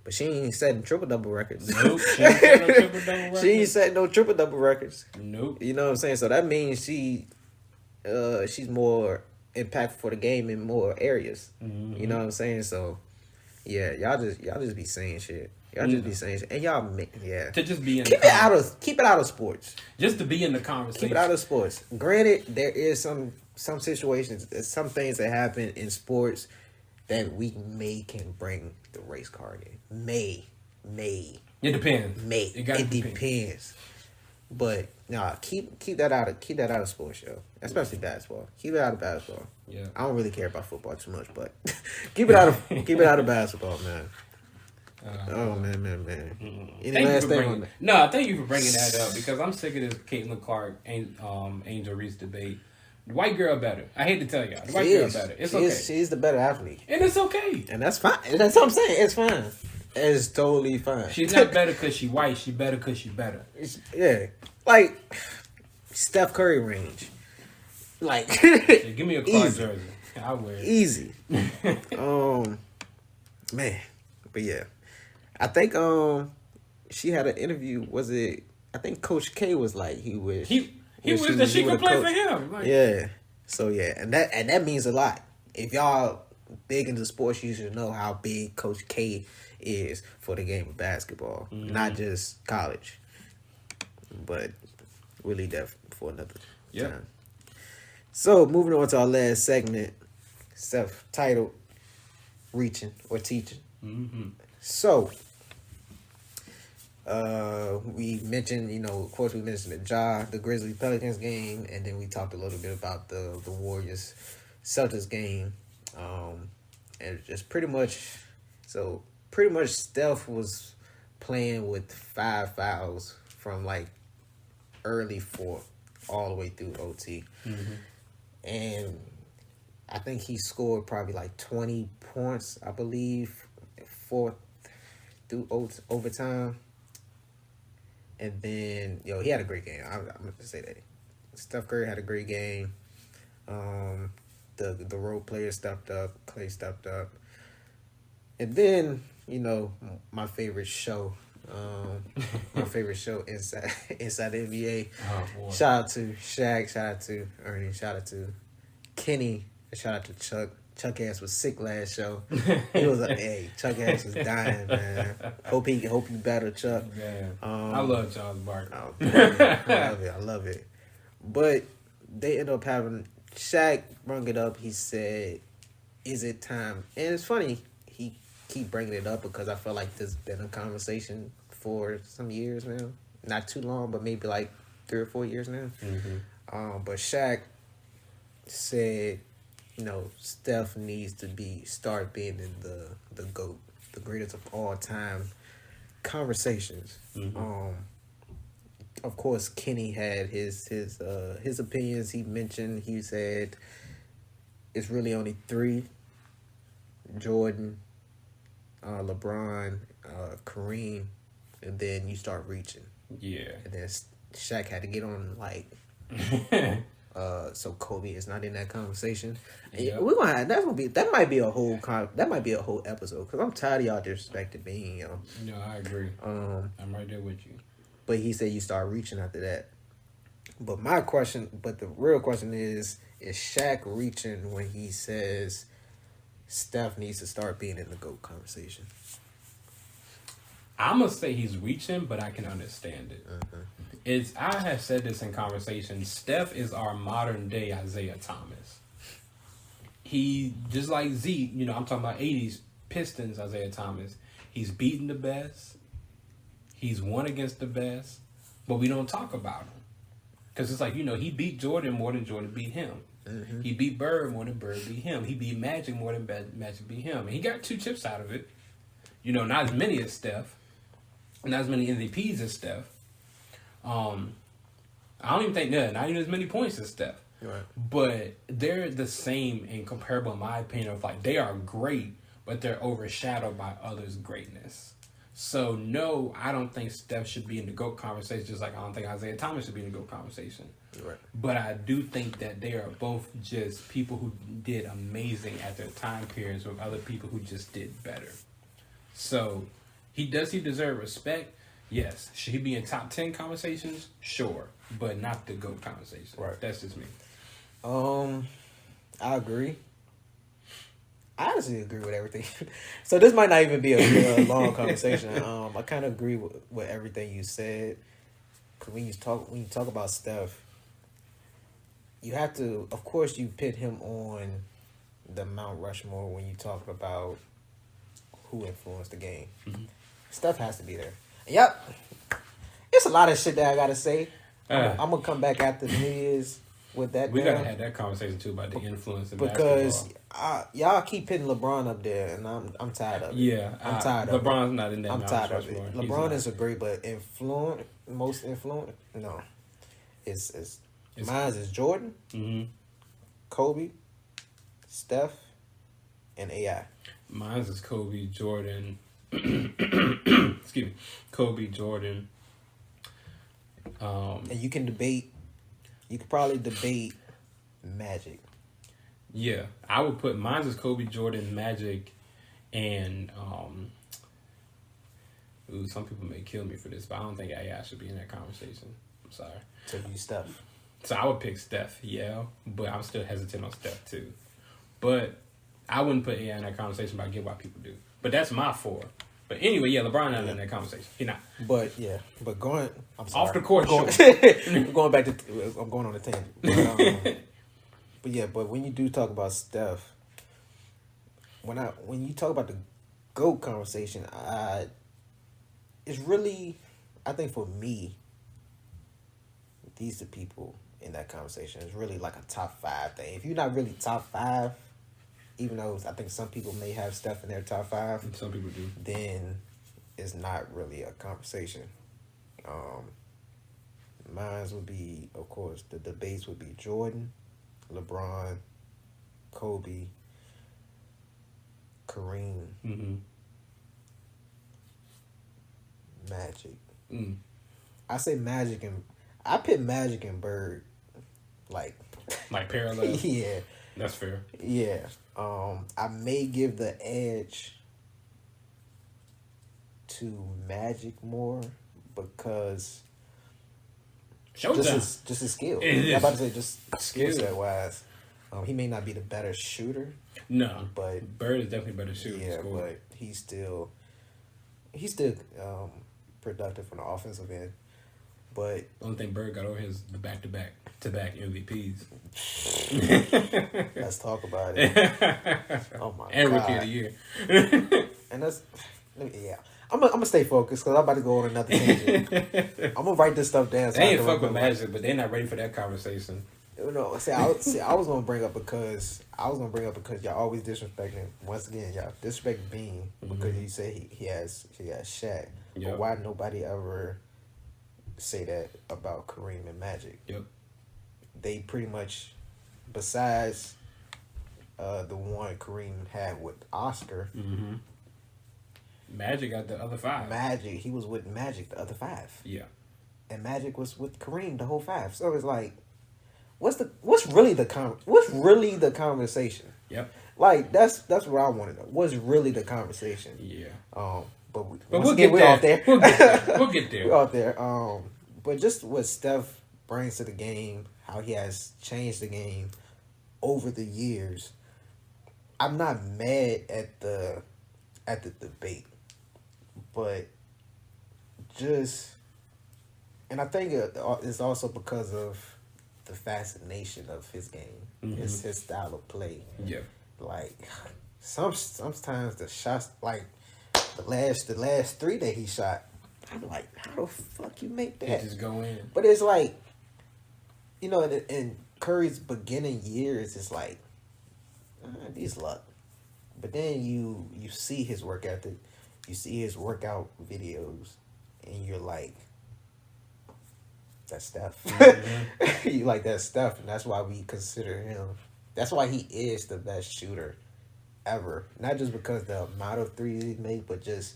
But she ain't setting triple double records. Nope. She ain't setting no triple double records. She ain't setting no triple double records. Nope. You know what I'm saying? So that means she's more impactful for the game in more areas. You know what I'm saying? So yeah, y'all just be saying shit. Y'all just be saying shit. And y'all To just be in keep it out of sports. Just to be in the conversation. Keep it out of sports. Granted, there is some situations, some things that happen in sports that we can bring the race card in. May. It depends. It depends. But nah, keep that out of sports, yo. Especially basketball. Keep it out of basketball. Yeah. I don't really care about football too much, but keep it out of basketball, man. Man. Any last thing on that? No, thank you for bringing that up because I'm sick of this Caitlin Clark Angel Reese debate. The white girl better. I hate to tell y'all. The white girl better. It's okay. She's the better athlete. And it's okay. And that's fine. That's what I'm saying. It's fine. It's totally fine. She's not better because she white. She better because she better. Yeah. Like, Steph Curry range. Like, give me a Clark jersey. I'll wear it. Easy. Man. But yeah. I think she had an interview. Was it? I think Coach K was like he wished that she could play for him. Like, yeah. So yeah, and that means a lot. If y'all big into sports, you should know how big Coach K is for the game of basketball, not just college. But we'll leave that for another time. So moving on to our last segment, self-titled "Reaching or Teaching." So. We mentioned, of course, we mentioned the Grizzlies Pelicans game, and then we talked a little bit about the Warriors Celtics game, and just pretty much Steph was playing with 5 fouls from like early fourth all the way through OT, and I think he scored probably like 20 points, I believe, fourth through overtime. And then, he had a great game. I'm going to say that. Steph Curry had a great game. The role players stepped up. Clay stepped up. And then, my favorite show. Inside the NBA. Oh, boy. Shout out to Shaq. Shout out to Ernie. Shout out to Kenny. Shout out to Chuck. Chuck ass was sick last show. He was Chuck ass was dying, man. Hope you better, Chuck. Man, I love Charles Barkley. I love it. But they end up having Shaq brought it up. He said, "Is it time?" And it's funny he keep bringing it up because I feel like there's been a conversation for some years now. Not too long, but maybe like 3 or 4 years now. But Shaq said, Steph needs to start being in the GOAT, the greatest of all time conversations. Of course, Kenny had his opinions. He mentioned, he said, it's really only three: Jordan, LeBron, Kareem, and then you start reaching. Yeah. And then Shaq had to get on like. So Kobe is not in that conversation. Yep. We're gonna have, that might be a whole episode because I'm tired of y'all disrespecting me. You know. No, I agree. I'm right there with you. But he said you start reaching after that. But the real question is Shaq reaching when he says Steph needs to start being in the GOAT conversation? I'm gonna say he's reaching, but I can understand it. I have said this in conversation. Steph is our modern day Isaiah Thomas. He just like Z. I'm talking about '80s Pistons Isaiah Thomas. He's beaten the best. He's won against the best, but we don't talk about him because it's like he beat Jordan more than Jordan beat him. Mm-hmm. He beat Bird more than Bird beat him. He beat Magic more than Magic beat him, and he got 2 chips out of it. Not as many as Steph. Not as many MVPs as Steph. I don't even think not even as many points as Steph. Right. But they're the same and comparable in my opinion of like they are great, but they're overshadowed by others' greatness. So no, I don't think Steph should be in the GOAT conversation, just like I don't think Isaiah Thomas should be in the GOAT conversation. Right. But I do think that they are both just people who did amazing at their time periods with other people who just did better. So does he deserve respect? Yes. Should he be in top 10 conversations? Sure. But not the GOAT conversation. Right. That's just me. I agree. I honestly agree with everything. So this might not even be a long conversation. I kind of agree with everything you said. Because when you talk about Steph, you have to, of course, you pit him on the Mount Rushmore when you talk about who influenced the game. Mm-hmm. Steph has to be there. Yep. It's a lot of shit that I gotta say. I'm gonna come back after the New Year's with that. We gotta have that conversation too about the influence of because y'all keep pitting LeBron up there, and I'm tired of it. Yeah, I'm tired of LeBron's it. not in that. I'm tired of it. LeBron is a great, but most influent. No, it's mine is Jordan, Kobe, Steph, and AI. Mine is Kobe, Jordan. Excuse me, Kobe, Jordan. And you can debate. You could probably debate Magic. Yeah, I would put mine is Kobe, Jordan, Magic, and some people may kill me for this, but I don't think AI should be in that conversation. I'm sorry. So you Steph. So I would pick Steph, yeah, but I'm still hesitant on Steph too. But I wouldn't put AI in that conversation, but I get why people do. But that's my 4. But anyway, yeah, LeBron not in that conversation. He's not. But I'm sorry. Off the court. I'm going back to. I'm going on a tangent. But when you do talk about Steph, when you talk about the GOAT conversation, it's really, I think for me, these are people in that conversation. It's really like a top 5 thing. If you're not really top 5. Even though I think some people may have Steph in their top 5. Some people do. Then it's not really a conversation. Mine would be, of course, the debates would be Jordan, LeBron, Kobe, Kareem, Magic. I say Magic and... I put Magic and Bird, like parallel? Yeah. That's fair. Yeah. I may give the edge to Magic more because just his skill. I'm about to say just skill set wise. He may not be the better shooter. No, but Bird is definitely better shooter. Yeah, but he's still productive from the offensive end. But the only thing Bird got over his the back MVPs. Let's talk about it. Oh my god! And Rookie of the Year. And I'm gonna stay focused because I'm about to go on another tangent. I'm gonna write this stuff down. They ain't fuck with Magic, but they're not ready for that conversation. No, I was gonna bring up because y'all always disrespecting. Once again, y'all disrespect Bean because you say he has Shaq. Yep. But why nobody ever say that about Kareem and Magic? Yep. They pretty much, besides the one Kareem had with Oscar. Mm-hmm. Magic got the other 5. Magic, he was with Magic the other 5. Yeah. And Magic was with Kareem the whole 5. So it's like, what's really the conversation? Yep. Like that's what I want to know. What's really the conversation? Yeah. But we'll get there. Off there. We'll get there. We'll get there. We're out there. But just what Steph brings to the game, how he has changed the game over the years. I'm not mad at the debate, but just, and I think it's also because of the fascination of his game, his style of play. Yeah. Like sometimes the shots, like the last 3 that he shot, I'm like, how the fuck you make that? He just go in. But it's like, you know, in Curry's beginning years, it's like, these luck. But then you see his work ethic, you see his workout videos, and you're like, that's Steph. Mm-hmm. You like that Steph, and that's why we consider him. That's why he is the best shooter ever. Not just because the amount of threes he made, but just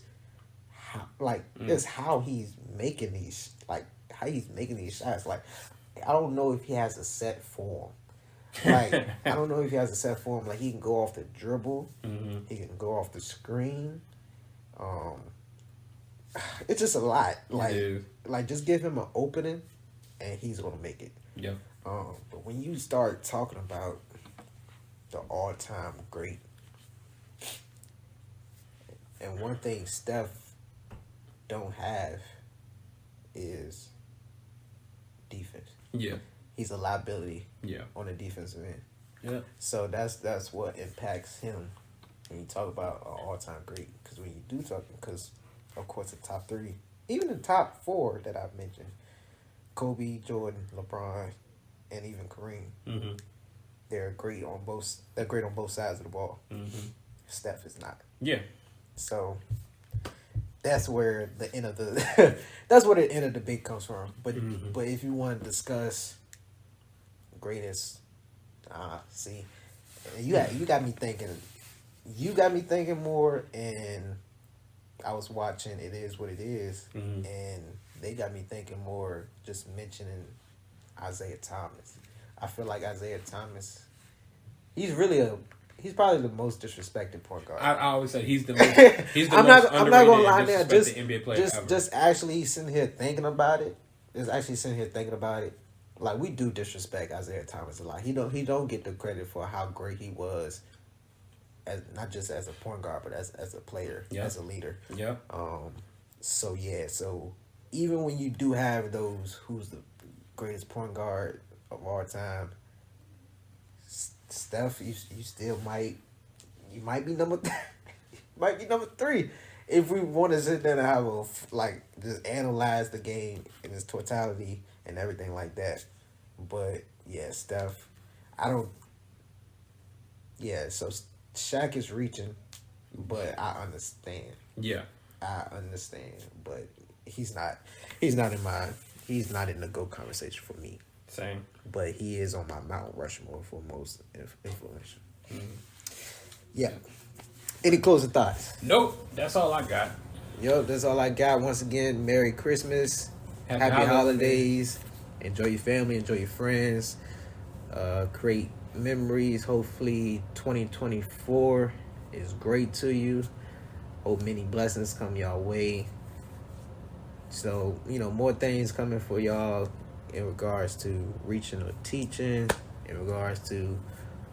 just how he's making these, shots. Like, I don't know if he has a set form. Like, I don't know if he has a set form. Like, he can go off the dribble. Mm-hmm. He can go off the screen. It's just a lot. Like just give him an opening, and he's gonna make it. Yeah. But when you start talking about the all-time great, and one thing Steph don't have is defense. Yeah. He's a liability. Yeah. On the defensive end. Yeah. So that's what impacts him when you talk about an all-time great. Because when you do talk, because of course the top 3, even the top 4 that I've mentioned, Kobe, Jordan, LeBron, and even Kareem, mm-hmm. they're great on both sides of the ball. Mm-hmm. Steph is not. Yeah. So that's where the end of the that's where the end of the debate comes from. But but if you want to discuss greatest, see, you got me thinking. You got me thinking more, and I was watching It Is What It Is, and they got me thinking more just mentioning Isaiah Thomas. I feel like Isaiah Thomas, he's probably the most disrespected point guard. I always say he's the most I'm not gonna lie and now. NBA player ever. Just actually sitting here thinking about it. Like, we do disrespect Isaiah Thomas a lot. He don't get the credit for how great he was, as not just as a point guard, but as a player, as a leader. Yeah. So even when you do have those, who's the greatest point guard of all time, Steph, you still might be number 3 if we want to sit there and have just analyze the game in its totality and everything like that. But yeah, Steph, so Shaq is reaching, but I understand. Yeah, I understand, but he's not in the GOAT conversation for me. Same. But he is on my Mount Rushmore for most influential. Yeah. Any closing thoughts? Nope. That's all I got. Yup, that's all I got. Once again, Merry Christmas. Happy holidays. Enjoy your family. Enjoy your friends. Create memories. Hopefully 2024 is great to you. Hope many blessings come your way. So, more things coming for y'all in regards to reaching or teaching, in regards to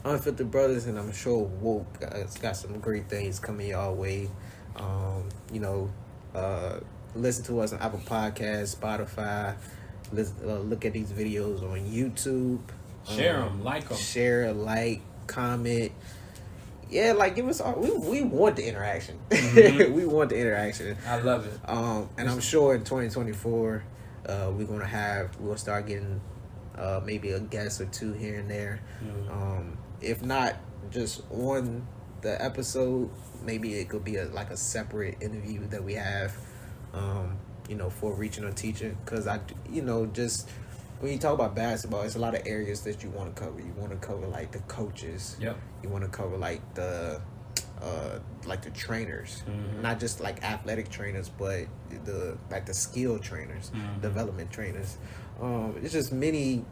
Unfiltered Brothers, and I'm sure Woke got some great things coming y'all way. Listen to us on Apple Podcasts, Spotify. Look at these videos on YouTube. Share them, like them. Share, comment. Yeah, give us all. We want the interaction. We want the interaction. I love it. And I'm sure in 2024, we're gonna start getting maybe a guest or 2 here and there. If not just on the episode, maybe it could be a separate interview that we have, for reaching or teaching. Because just when you talk about basketball, it's a lot of areas that you want to cover. You want to cover like the coaches. Yep. You want to cover like the trainers, not just like athletic trainers, but the skill trainers, development trainers. It's just many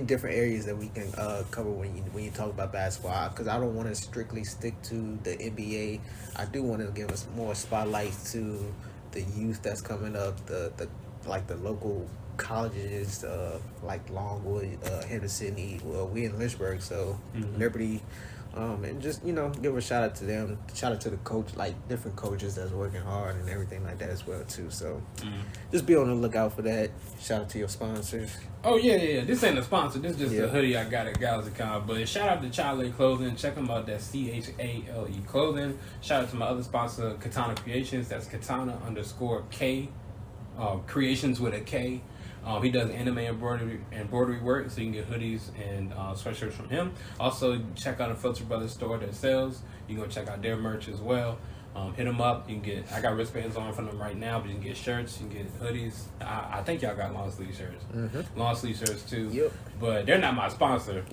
different areas that we can cover when you talk about basketball. Because I don't want to strictly stick to the NBA. I do want to give us more spotlight to the youth that's coming up, the local colleges, like Longwood, Henderson. Well, we in Lynchburg, so Liberty. And just, give a shout out to them. Shout out to the coach, like different coaches that's working hard and everything like that as well too. So just be on the lookout for that. Shout out to your sponsors. Oh yeah. This ain't a sponsor. This is just a hoodie I got at GalaxyCon. But shout out to Chale Clothing. Check them out. That's CHALE Clothing. Shout out to my other sponsor, Katana Creations. That's Katana_K. Creations with a K. He does anime embroidery work, so you can get hoodies and sweatshirts from him. Also, check out Unfiltered Brothers store that sells. You can go check out their merch as well. Hit them up. You can get. I got wristbands on from them right now, but you can get shirts. You can get hoodies. I think y'all got long sleeve shirts. Long sleeve shirts too. Yep. But they're not my sponsor.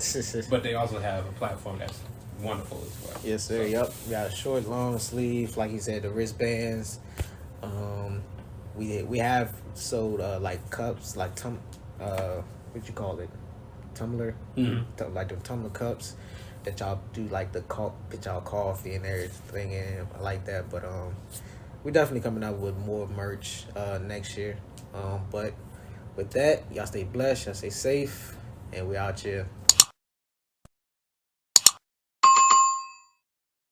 But they also have a platform that's wonderful as well. Yes, sir. So, yep. We got a short, long sleeve, like you said, the wristbands. We have sold like cups, like what you call it, tumbler, like the tumbler cups that y'all do, like put y'all coffee and everything in like that. But we're definitely coming out with more merch next year. But with that, y'all stay blessed, y'all stay safe, and we out here.